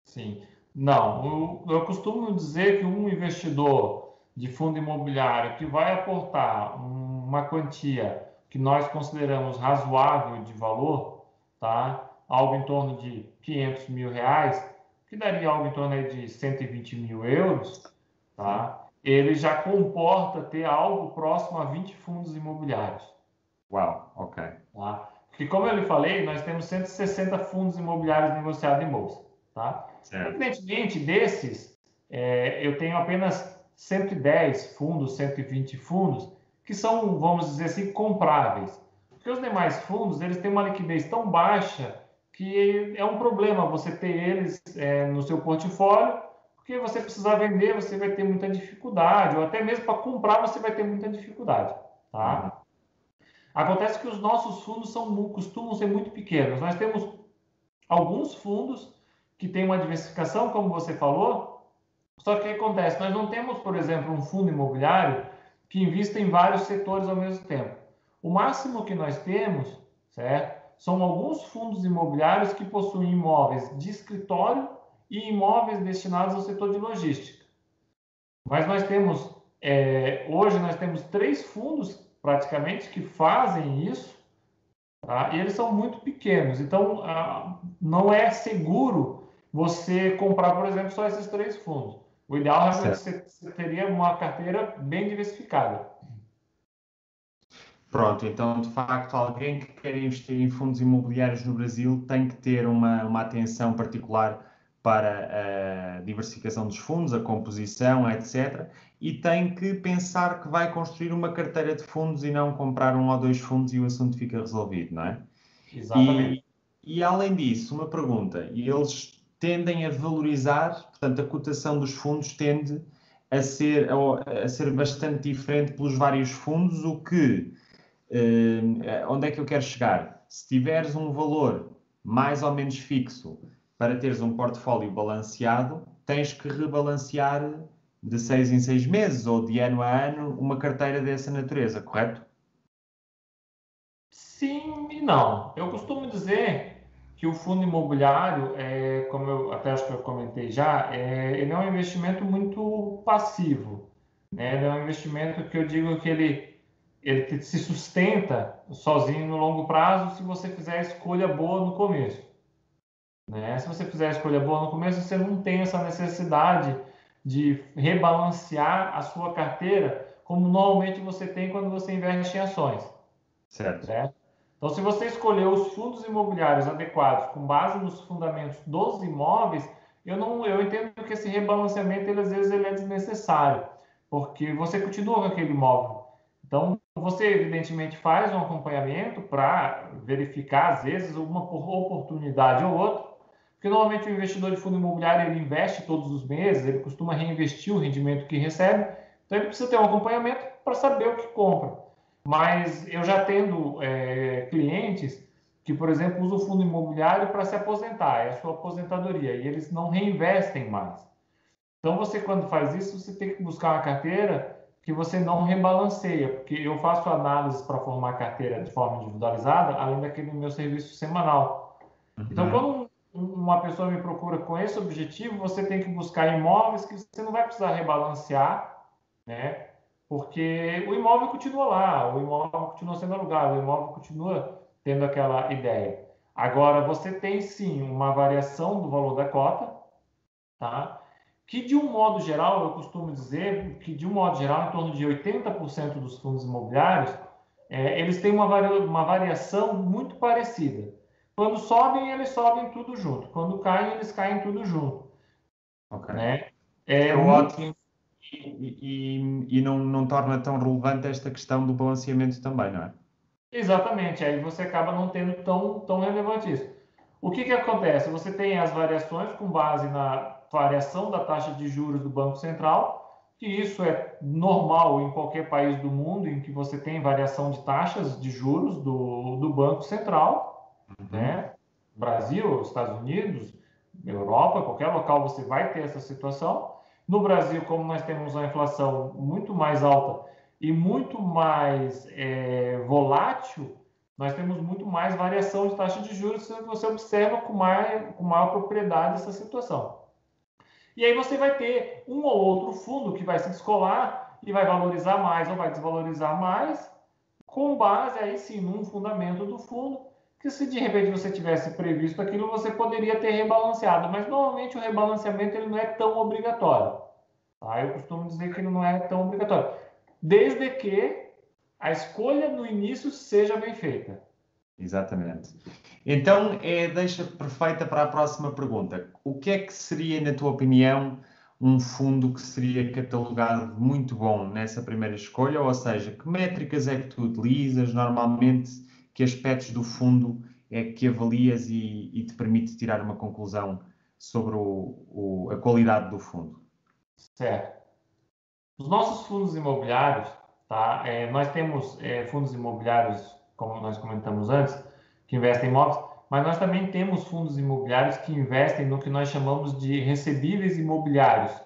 Sim. Não, eu costumo dizer que um investidor de fundo imobiliário que vai aportar uma quantia que nós consideramos razoável de valor, tá? Algo em torno de 500 mil reais, que daria algo em torno aí de 120 mil euros, Sim. tá? Ele já comporta ter algo próximo a 20 fundos imobiliários. Uau, ok. Tá? Porque, como eu lhe falei, nós temos 160 fundos imobiliários negociados em bolsa. Tá? Certo. Evidentemente, desses, eu tenho apenas 110 fundos, 120 fundos, que são, vamos dizer assim, compráveis. Porque os demais fundos, eles têm uma liquidez tão baixa que é um problema você ter eles no seu portfólio, porque você precisar vender, você vai ter muita dificuldade, ou até mesmo para comprar você vai ter muita dificuldade. Uhum. Tá? Acontece que os nossos fundos costumam ser muito pequenos. Nós temos alguns fundos que têm uma diversificação, como você falou, só que o que acontece? Nós não temos, por exemplo, um fundo imobiliário que invista em vários setores ao mesmo tempo. O máximo que nós temos, certo? São alguns fundos imobiliários que possuem imóveis de escritório e imóveis destinados ao setor de logística. Mas hoje nós temos 3 fundos praticamente que fazem isso, tá? E eles são muito pequenos, então não é seguro você comprar, por exemplo, só esses 3 fundos. O ideal realmente Certo. você teria uma carteira bem diversificada. Pronto, então de facto alguém que quer investir em fundos imobiliários no Brasil tem que ter uma atenção particular para a diversificação dos fundos, a composição, etc. E tem que pensar que vai construir uma carteira de fundos e não comprar um ou dois fundos e o assunto fica resolvido, não é? Exatamente. E, e além disso, uma pergunta, e eles tendem a valorizar, portanto, a cotação dos fundos tende a ser bastante diferente pelos vários fundos, o que onde é que eu quero chegar? Se tiveres um valor mais ou menos fixo para teres um portfólio balanceado, tens que rebalancear de 6 em 6 meses ou de ano a ano uma carteira dessa natureza, correto? Sim e não. Eu costumo dizer que o fundo imobiliário, como eu até acho que eu comentei já, ele é um investimento muito passivo, né? Ele é um investimento que eu digo que ele se sustenta sozinho no longo prazo se você fizer a escolha boa no começo, né? Se você fizer a escolha boa no começo, você não tem essa necessidade de rebalancear a sua carteira como normalmente você tem quando você investe em ações, Certo. certo? Então, se você escolher os fundos imobiliários adequados com base nos fundamentos dos imóveis, eu entendo que esse rebalanceamento, às vezes, ele é desnecessário, porque você continua com aquele imóvel. Então, você, evidentemente, faz um acompanhamento para verificar, às vezes, uma oportunidade ou outra, Porque normalmente o investidor de fundo imobiliário ele investe todos os meses, ele costuma reinvestir o rendimento que recebe, então ele precisa ter um acompanhamento para saber o que compra. Mas eu já tendo clientes que, por exemplo, usam o fundo imobiliário para se aposentar, é a sua aposentadoria, e eles não reinvestem mais. Então, você, quando faz isso, você tem que buscar uma carteira que você não rebalanceia, porque eu faço análises para formar carteira de forma individualizada, além daquele meu serviço semanal. Então, quando uma pessoa me procura com esse objetivo, você tem que buscar imóveis que você não vai precisar rebalancear, né? Porque o imóvel continua lá, o imóvel continua sendo alugado, o imóvel continua tendo aquela ideia. Agora, você tem sim uma variação do valor da cota, tá? Que de um modo geral, eu costumo dizer que de um modo geral, em torno de 80% dos fundos imobiliários, eles têm uma variação muito parecida. Quando sobem, eles sobem tudo junto. Quando caem, eles caem tudo junto. Ok. Né? É Muito... ótimo e não torna tão relevante esta questão do balanceamento também, não é? Exatamente, aí você acaba não tendo tão relevante isso. O que acontece? Você tem as variações com base na variação da taxa de juros do Banco Central, que isso é normal em qualquer país do mundo em que você tem variação de taxas de juros do Banco Central, né? Brasil, Estados Unidos, Europa, qualquer local você vai ter essa situação. No Brasil, como nós temos uma inflação muito mais alta e muito mais volátil, nós temos muito mais variação de taxa de juros, você observa com maior propriedade essa situação. E aí você vai ter um ou outro fundo que vai se descolar e vai valorizar mais ou vai desvalorizar mais, com base aí sim num fundamento do fundo, que se de repente você tivesse previsto aquilo, você poderia ter rebalanceado, mas normalmente o rebalanceamento ele não é tão obrigatório. Tá? Eu costumo dizer que ele não é tão obrigatório, desde que a escolha no início seja bem feita. Exatamente. Então, deixa perfeita para a próxima pergunta. O que é que seria, na tua opinião, um fundo que seria catalogado muito bom nessa primeira escolha? Ou seja, que métricas é que tu utilizas normalmente? Que aspectos do fundo é que avalias e te permite tirar uma conclusão sobre a qualidade do fundo? Certo. Os nossos fundos imobiliários, tá? Nós temos fundos imobiliários, como nós comentamos antes, que investem em imóveis, mas nós também temos fundos imobiliários que investem no que nós chamamos de recebíveis imobiliários.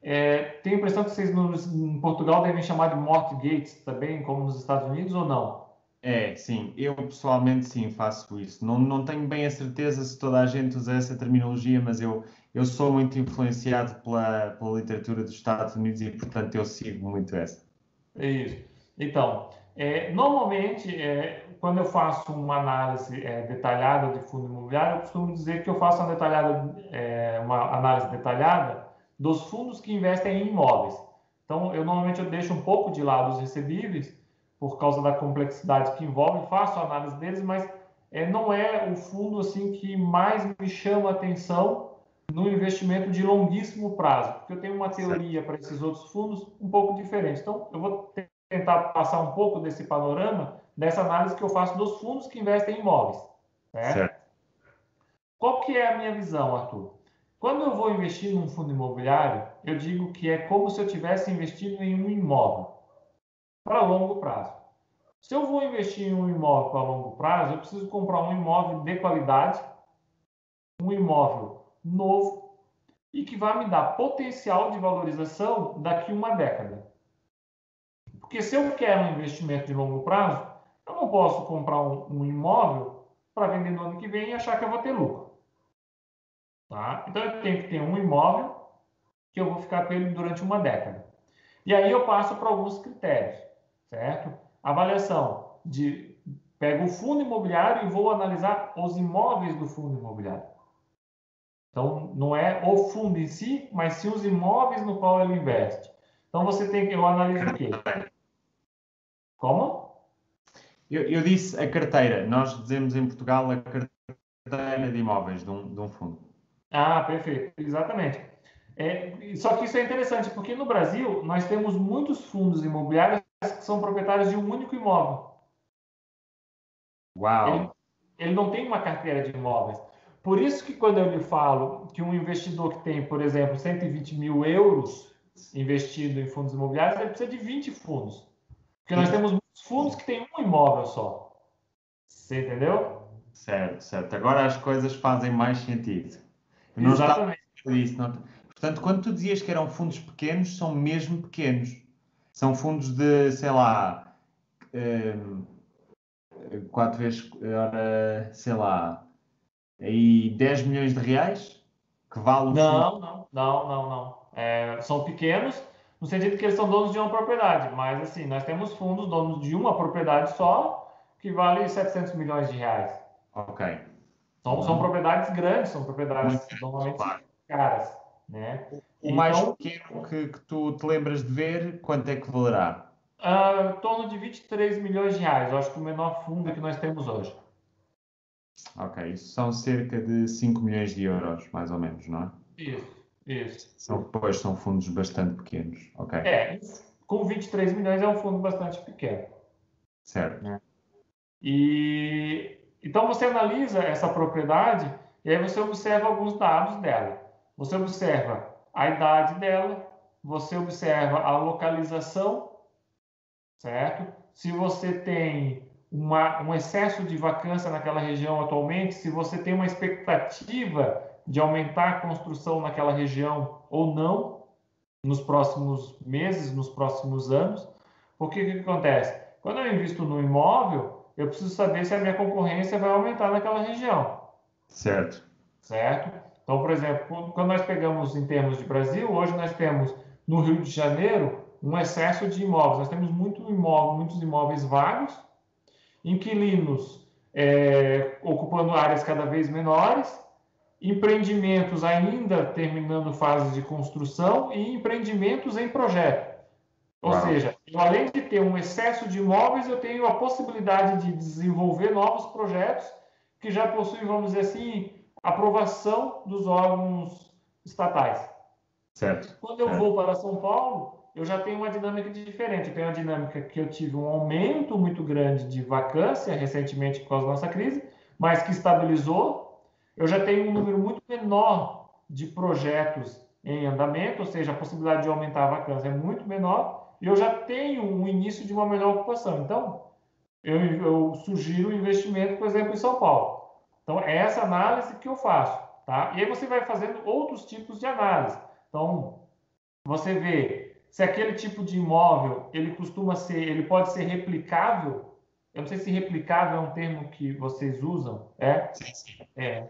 Tenho a impressão que vocês em Portugal devem chamar de mortgages também, como nos Estados Unidos, ou não? Sim, eu pessoalmente sim faço isso. Não tenho bem a certeza se toda a gente usa essa terminologia, mas eu sou muito influenciado pela literatura dos Estados Unidos e, portanto, eu sigo muito essa. É isso. Então, normalmente, quando eu faço uma análise detalhada de fundo imobiliário, eu costumo dizer que eu faço uma análise detalhada dos fundos que investem em imóveis. Então, normalmente eu deixo um pouco de lado os recebíveis, por causa da complexidade que envolve, faço a análise deles, mas não é o fundo assim que mais me chama a atenção no investimento de longuíssimo prazo, porque eu tenho uma Certo, teoria para esses outros fundos um pouco diferente. Então, eu vou tentar passar um pouco desse panorama, dessa análise que eu faço dos fundos que investem em imóveis, certo? certo, Qual que é a minha visão, Arthur? Quando eu vou investir num fundo imobiliário, eu digo que é como se eu tivesse investido em um imóvel para longo prazo. Se eu vou investir em um imóvel para longo prazo, eu preciso comprar um imóvel de qualidade, um imóvel novo e que vai me dar potencial de valorização daqui a uma década. Porque se eu quero um investimento de longo prazo, eu não posso comprar um imóvel para vender no ano que vem e achar que eu vou ter lucro. Tá? Então eu tenho que ter um imóvel que eu vou ficar com ele durante uma década. E aí eu passo para alguns critérios, certo? Avaliação de pego o fundo imobiliário e vou analisar os imóveis do fundo imobiliário. Então não é o fundo em si, mas sim os imóveis no qual ele investe. Então você tem que eu analiso o quê? Como? Eu disse a carteira. Nós dizemos em Portugal a carteira de imóveis de um fundo. Ah, perfeito, exatamente. Só que isso é interessante, porque no Brasil nós temos muitos fundos imobiliários que são proprietários de um único imóvel. Uau! Ele, ele não tem uma carteira de imóveis. Por isso que quando eu lhe falo que um investidor que tem, por exemplo, 120 mil euros investido em fundos imobiliários, ele precisa de 20 fundos. Porque nós temos muitos fundos que têm um imóvel só. Você entendeu? Certo, certo. Agora as coisas fazem mais sentido. Eu não estava a Exatamente. ver isso. Portanto, quando tu dizias que eram fundos pequenos, são mesmo pequenos. São fundos de, sei lá, 4 vezes, ora, sei lá, aí 10 milhões de reais, que vale o fundo. Não. São pequenos no sentido que eles são donos de uma propriedade, mas assim, nós temos fundos donos de uma propriedade só que vale 700 milhões de reais. Ok. São propriedades grandes, são Muito propriedades grande, normalmente claro. caras, né? O mais Então, pequeno que tu te lembras de ver, quanto é que valerá? em torno de 23 milhões de reais, eu acho que o menor fundo que nós temos hoje. Ok, isso são cerca de 5 milhões de euros, mais ou menos, não é? Isso. Pois são fundos bastante pequenos. Ok, É, com 23 milhões é um fundo bastante pequeno, certo. né? E então você analisa essa propriedade e aí você observa alguns dados dela. Você observa a idade dela, você observa a localização, certo? Se você tem um excesso de vacância naquela região atualmente, se você tem uma expectativa de aumentar a construção naquela região ou não nos próximos meses, nos próximos anos. Porque o que acontece? Quando eu invisto no imóvel, eu preciso saber se a minha concorrência vai aumentar naquela região, Certo. certo? Então, por exemplo, quando nós pegamos em termos de Brasil, hoje nós temos no Rio de Janeiro um excesso de imóveis. Nós temos muitos imóveis vagos, inquilinos ocupando áreas cada vez menores, empreendimentos ainda terminando fase de construção e empreendimentos em projeto. Ou Uau. seja, eu, além de ter um excesso de imóveis, eu tenho a possibilidade de desenvolver novos projetos que já possuem, vamos dizer assim, aprovação dos órgãos estatais. Certo. Quando eu vou para São Paulo, eu já tenho uma dinâmica diferente. Eu tenho uma dinâmica que eu tive um aumento muito grande de vacância recentemente por causa da nossa crise, mas que estabilizou. Eu já tenho um número muito menor de projetos em andamento, ou seja, a possibilidade de aumentar a vacância é muito menor, e eu já tenho um início de uma melhor ocupação. Então, eu sugiro o investimento, por exemplo, em São Paulo. Então, é essa análise que eu faço. Tá? E aí você vai fazendo outros tipos de análise. Então, você vê se aquele tipo de imóvel ele pode ser replicável. Eu não sei se replicável é um termo que vocês usam. Sim.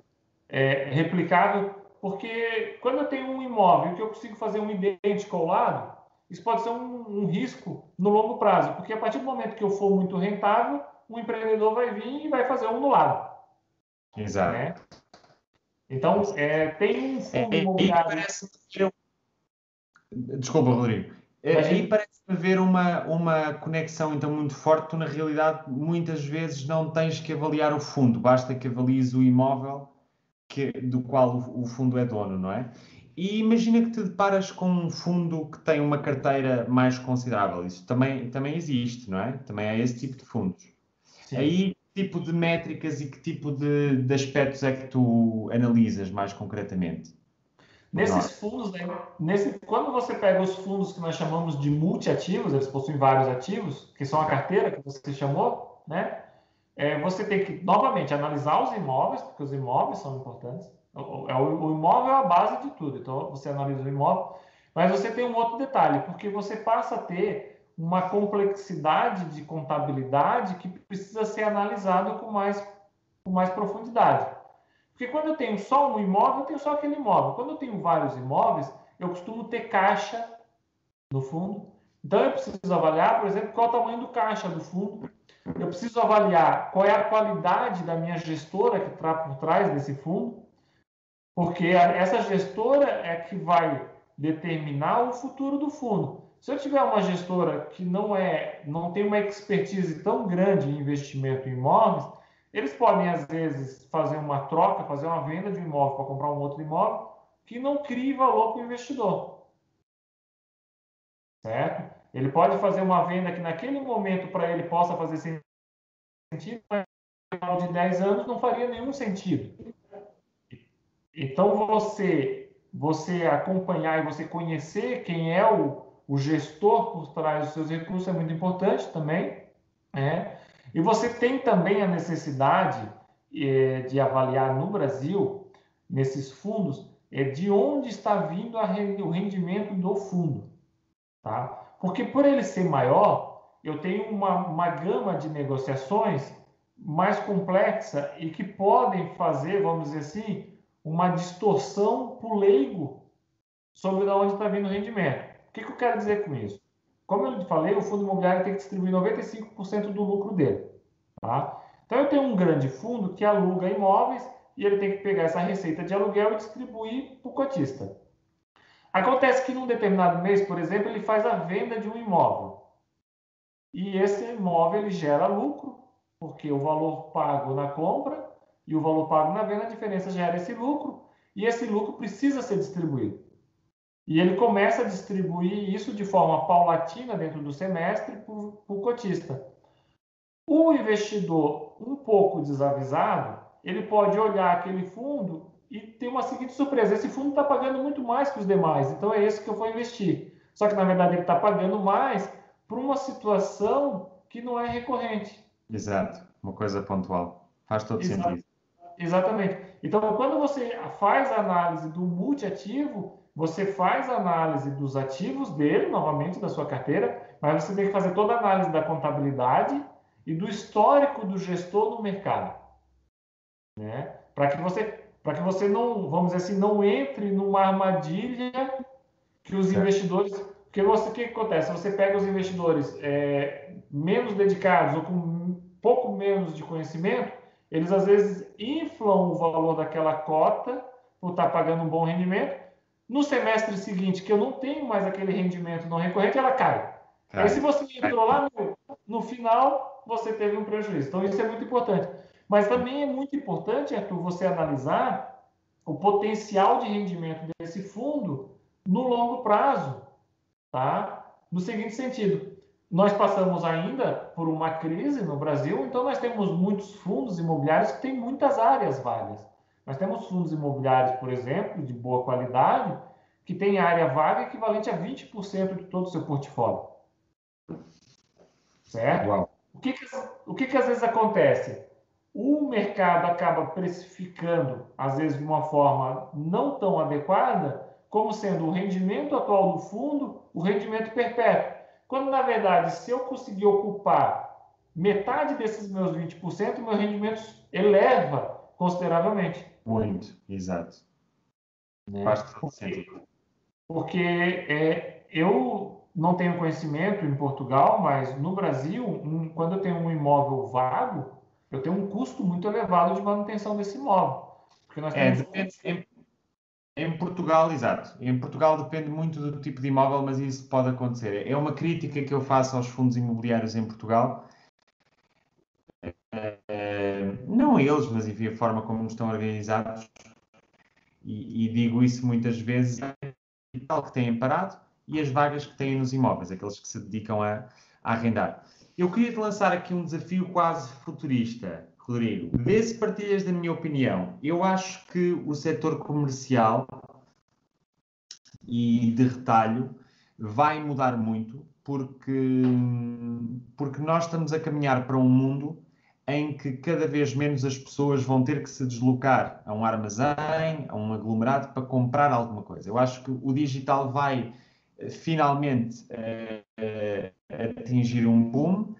Replicável, porque quando eu tenho um imóvel que eu consigo fazer um idêntico ao lado, isso pode ser um risco no longo prazo, porque a partir do momento que eu for muito rentável, um empreendedor vai vir e vai fazer um no lado, né? Exato. Então, tem um fundo Aí imobiliário. parece Desculpa, Rodrigo. Aí Imagina. parece haver uma conexão então muito forte. Tu, na realidade, muitas vezes não tens que avaliar o fundo, basta que avalies o imóvel do qual o fundo é dono, não é? E imagina que te deparas com um fundo que tem uma carteira mais considerável. Isso também existe, não é? Também há esse tipo de fundos. Sim. Aí, que tipo de métricas e que tipo de aspectos é que tu analisas mais concretamente? Por nós. Nesses fundos, né, quando você pega os fundos que nós chamamos de multiativos, eles possuem vários ativos, que são a carteira que você chamou, né? Você tem que, novamente, analisar os imóveis, porque os imóveis são importantes. O imóvel é a base de tudo, então você analisa o imóvel, mas você tem um outro detalhe, porque você passa a ter uma complexidade de contabilidade que precisa ser analisado com mais profundidade. Porque quando eu tenho só um imóvel, eu tenho só aquele imóvel. Quando eu tenho vários imóveis, eu costumo ter caixa no fundo. Então eu preciso avaliar, por exemplo, qual é o tamanho do caixa do fundo. Eu preciso avaliar qual é a qualidade da minha gestora que está por trás desse fundo, porque essa gestora é que vai determinar o futuro do fundo. Se eu tiver uma gestora que não tem uma expertise tão grande em investimento em imóveis, eles podem, às vezes, fazer uma troca, fazer uma venda de um imóvel para comprar um outro imóvel que não crie valor para o investidor, certo? Ele pode fazer uma venda que naquele momento para ele possa fazer sentido, mas no final de 10 anos não faria nenhum sentido. Então, você acompanhar e você conhecer quem é o gestor por trás dos seus recursos é muito importante também, né? E você tem também a necessidade de avaliar no Brasil, nesses fundos, de onde está vindo o rendimento do fundo, tá? Porque por ele ser maior, eu tenho uma gama de negociações mais complexa e que podem fazer, vamos dizer assim, uma distorção para o leigo sobre de onde está vindo o rendimento. O que eu quero dizer com isso? Como eu falei, o fundo imobiliário tem que distribuir 95% do lucro dele. Tá? Então, eu tenho um grande fundo que aluga imóveis e ele tem que pegar essa receita de aluguel e distribuir para o cotista. Acontece que num determinado mês, por exemplo, ele faz a venda de um imóvel. E esse imóvel ele gera lucro, porque o valor pago na compra e o valor pago na venda, a diferença gera esse lucro, e esse lucro precisa ser distribuído. E ele começa a distribuir isso de forma paulatina dentro do semestre para o cotista. O investidor um pouco desavisado, ele pode olhar aquele fundo e ter uma seguinte surpresa: esse fundo está pagando muito mais que os demais, então é esse que eu vou investir. Só que na verdade ele está pagando mais por uma situação que não é recorrente. Exato, uma coisa pontual. Faz todo Exa sentido. Exatamente. Então, quando você faz a análise do multiativo, você faz a análise dos ativos dele, novamente, da sua carteira, mas você tem que fazer toda a análise da contabilidade e do histórico do gestor no mercado, né? Para que você não, vamos dizer assim, não entre numa armadilha que os Certo. investidores... Porque o que acontece? Você pega os investidores menos dedicados ou com um pouco menos de conhecimento, eles às vezes inflam o valor daquela cota por estar pagando um bom rendimento. No semestre seguinte, que eu não tenho mais aquele rendimento não recorrente, ela cai. Aí, se você entrou lá no final, você teve um prejuízo. Então, isso é muito importante. Mas também é muito importante, Arthur, você analisar o potencial de rendimento desse fundo no longo prazo, tá? No seguinte sentido, nós passamos ainda por uma crise no Brasil, então nós temos muitos fundos imobiliários que têm muitas áreas vagas. Nós temos fundos imobiliários, por exemplo, de boa qualidade, que tem área vaga equivalente a 20% de todo o seu portfólio, certo? Uau. O que às vezes acontece? O mercado acaba precificando, às vezes de uma forma não tão adequada, como sendo o rendimento atual do fundo, o rendimento perpétuo. Quando, na verdade, se eu conseguir ocupar metade desses meus 20%, meu rendimento eleva consideravelmente. Muito, exato. Né? Faz todo sentido. Porque eu não tenho conhecimento em Portugal, mas no Brasil, quando eu tenho um imóvel vago, eu tenho um custo muito elevado de manutenção desse imóvel. Porque nós temos Depende, em Portugal, exato. Em Portugal depende muito do tipo de imóvel, mas isso pode acontecer. É uma crítica que eu faço aos fundos imobiliários em Portugal. Não a eles, mas enfim, a forma como estão organizados. E digo isso muitas vezes, é o capital que têm parado e as vagas que têm nos imóveis, aqueles que se dedicam a arrendar. Eu queria te lançar aqui um desafio quase futurista, Rodrigo. Vê se partilhas da minha opinião. Eu acho que o setor comercial e de retalho vai mudar muito porque nós estamos a caminhar para um mundo em que cada vez menos as pessoas vão ter que se deslocar a um armazém, a um aglomerado para comprar alguma coisa. Eu acho que o digital vai finalmente atingir um boom.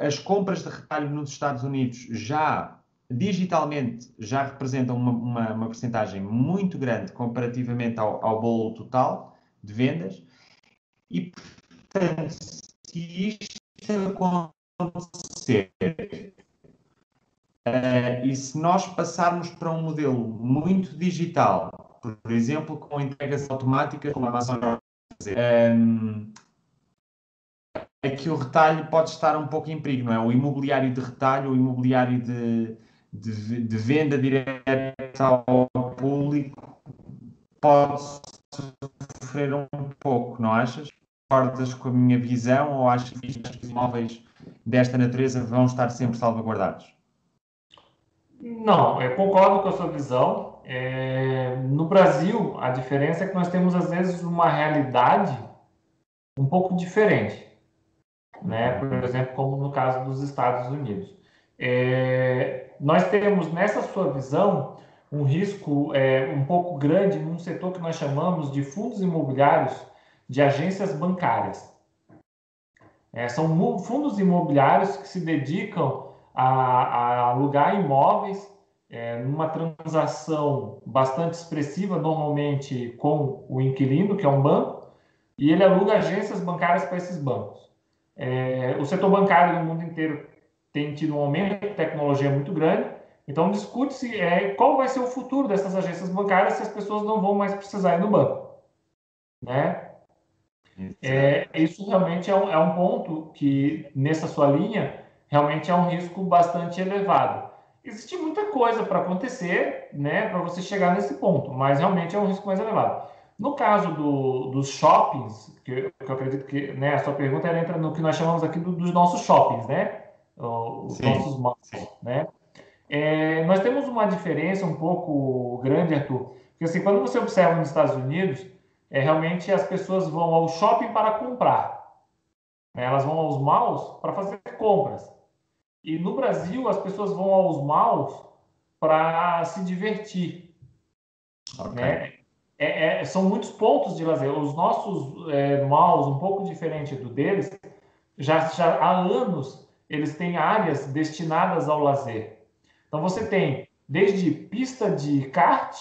As compras de retalho nos Estados Unidos já digitalmente já representam uma percentagem muito grande comparativamente ao bolo total de vendas e, portanto, se isto acontecer e se nós passarmos para um modelo muito digital, por exemplo, com entregas automáticas, como a Amazon é que o retalho pode estar um pouco em perigo, não é? O imobiliário de retalho, o imobiliário de venda direta ao público pode sofrer um pouco, não achas? Concordas com a minha visão ou achas que os imóveis desta natureza vão estar sempre salvaguardados? Não, eu concordo com a sua visão. No Brasil, a diferença é que nós temos, às vezes, uma realidade um pouco diferente, né? Por exemplo, como no caso dos Estados Unidos. Nós temos, nessa sua visão, um risco um pouco grande num setor que nós chamamos de fundos imobiliários de agências bancárias. São fundos imobiliários que se dedicam a alugar imóveis numa transação bastante expressiva, normalmente com o inquilino, que é um banco, e ele aluga agências bancárias para esses bancos. O setor bancário no mundo inteiro tem tido um aumento de tecnologia muito grande, então discute-se qual vai ser o futuro dessas agências bancárias se as pessoas não vão mais precisar ir no banco, né? Isso realmente é um ponto que, nessa sua linha, realmente é um risco bastante elevado. Existe muita coisa para acontecer, né, para você chegar nesse ponto, mas realmente é um risco mais elevado. No caso dos shoppings, que eu acredito que, né, a sua pergunta entra no que nós chamamos aqui dos nossos shoppings, né? Os nossos malls, né? Nós temos uma diferença um pouco grande, Arthur, porque assim, quando você observa nos Estados Unidos, realmente as pessoas vão ao shopping para comprar, né? Elas vão aos malls para fazer compras. E no Brasil, as pessoas vão aos malls para se divertir, né? São muitos pontos de lazer. Os nossos malls, um pouco diferente do deles, já há anos eles têm áreas destinadas ao lazer. Então você tem desde pista de kart,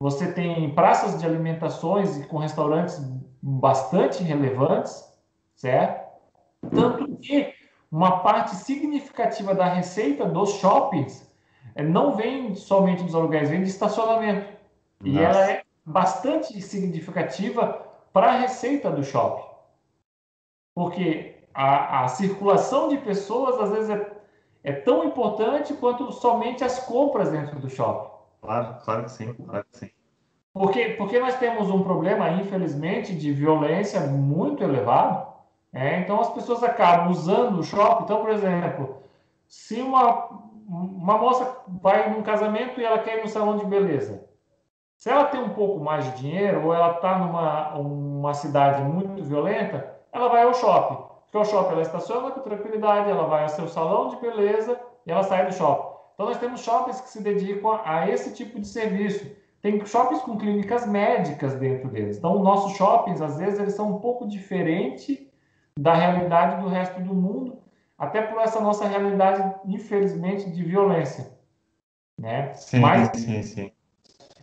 você tem praças de alimentações e com restaurantes bastante relevantes, certo? Tanto que uma parte significativa da receita dos shoppings não vem somente dos aluguéis, vem de estacionamento. E ela é bastante significativa para a receita do shopping. Porque a circulação de pessoas, às vezes, é tão importante quanto somente as compras dentro do shopping. Claro que sim, claro que sim. Porque nós temos um problema, infelizmente, de violência muito elevado. Então, as pessoas acabam usando o shopping. Então, por exemplo, se uma moça vai num casamento e ela quer ir no salão de beleza, se ela tem um pouco mais de dinheiro ou ela está numa cidade muito violenta, ela vai ao shopping. Porque o shopping ela estaciona com tranquilidade, ela vai ao seu salão de beleza e ela sai do shopping. Então, nós temos shoppings que se dedicam a esse tipo de serviço. Tem shoppings com clínicas médicas dentro deles. Então, nossos shoppings, às vezes, eles são um pouco diferentes da realidade do resto do mundo, até por essa nossa realidade, infelizmente, de violência, né? Sim.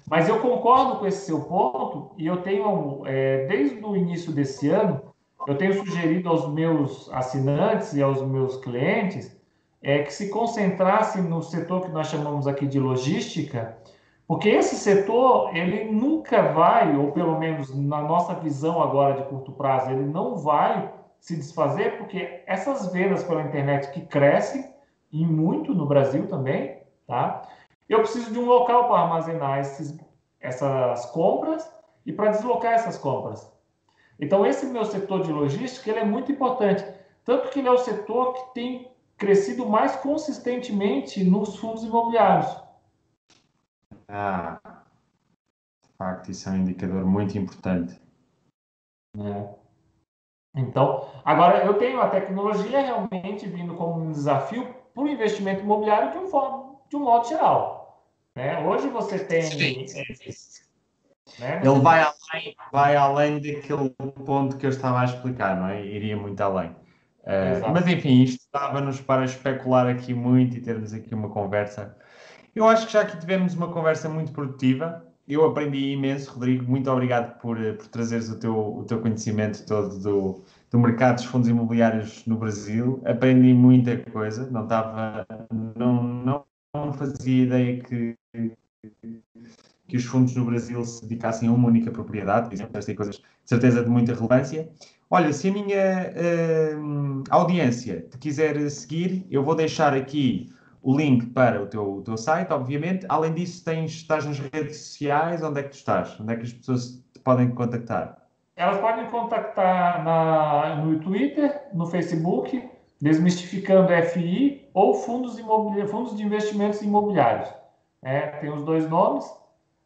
Mas eu concordo com esse seu ponto e eu tenho, desde o início desse ano, eu tenho sugerido aos meus assinantes e aos meus clientes que se concentrassem no setor que nós chamamos aqui de logística, porque esse setor, ele nunca vai, ou pelo menos na nossa visão agora de curto prazo, ele não vai se desfazer, porque essas vendas pela internet que crescem, e muito no Brasil também, tá? Eu preciso de um local para armazenar essas compras e para deslocar essas compras. Então, esse meu setor de logística, ele é muito importante, tanto que ele é o setor que tem crescido mais consistentemente nos fundos imobiliários. De facto, isso é um indicador muito importante. Então, agora eu tenho a tecnologia realmente vindo como um desafio para o investimento imobiliário de um modo geral. Hoje você tem... Ele vai além daquele ponto que eu estava a explicar, não é? Iria muito além. Mas enfim, isto dava-nos para especular aqui muito e termos aqui uma conversa. Eu acho que já aqui tivemos uma conversa muito produtiva. Eu aprendi imenso, Rodrigo. Muito obrigado por trazeres o teu conhecimento todo do mercado dos fundos imobiliários no Brasil. Aprendi muita coisa. Não fazia ideia que os fundos no Brasil se dedicassem a uma única propriedade, por exemplo, estas coisas de certeza de muita relevância. Olha, se a minha audiência te quiser seguir, eu vou deixar aqui o link para o teu site, obviamente. Além disso, estás nas redes sociais, onde é que tu estás? Onde é que as pessoas te podem contactar? Elas podem contactar no Twitter, no Facebook, Desmistificando FI, ou fundos de investimentos imobiliários. Tem os dois nomes.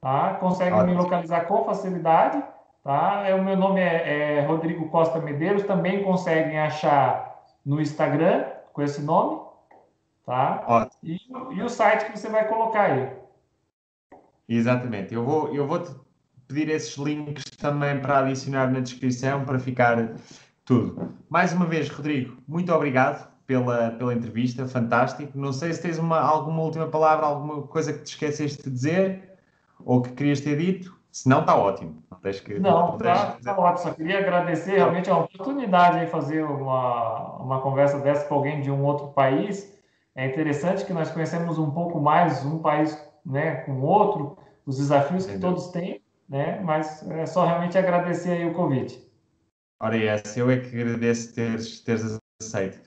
tá? Conseguem me Ótimo. localizar com facilidade, tá? O meu nome é Rodrigo Costa Medeiros, também conseguem achar no Instagram com esse nome, tá? Ótimo. E o site que você vai colocar aí. Exatamente. Eu vou te pedir esses links também para adicionar na descrição para ficar tudo. Mais uma vez, Rodrigo, muito obrigado pela entrevista, fantástico. Não sei se tens alguma última palavra, alguma coisa que te esqueceste de dizer ou que querias ter dito. Se não, está ótimo. Não tens que. Não Não, tens tá ótimo. Só queria agradecer, realmente é uma oportunidade aí fazer uma conversa dessa com alguém de um outro país. É interessante que nós conhecemos um pouco mais um país, né, com o outro, os desafios que Sem dúvida. todos têm, né? Mas é só realmente agradecer aí o convite. Ora, é essa, eu é que agradeço teres aceito.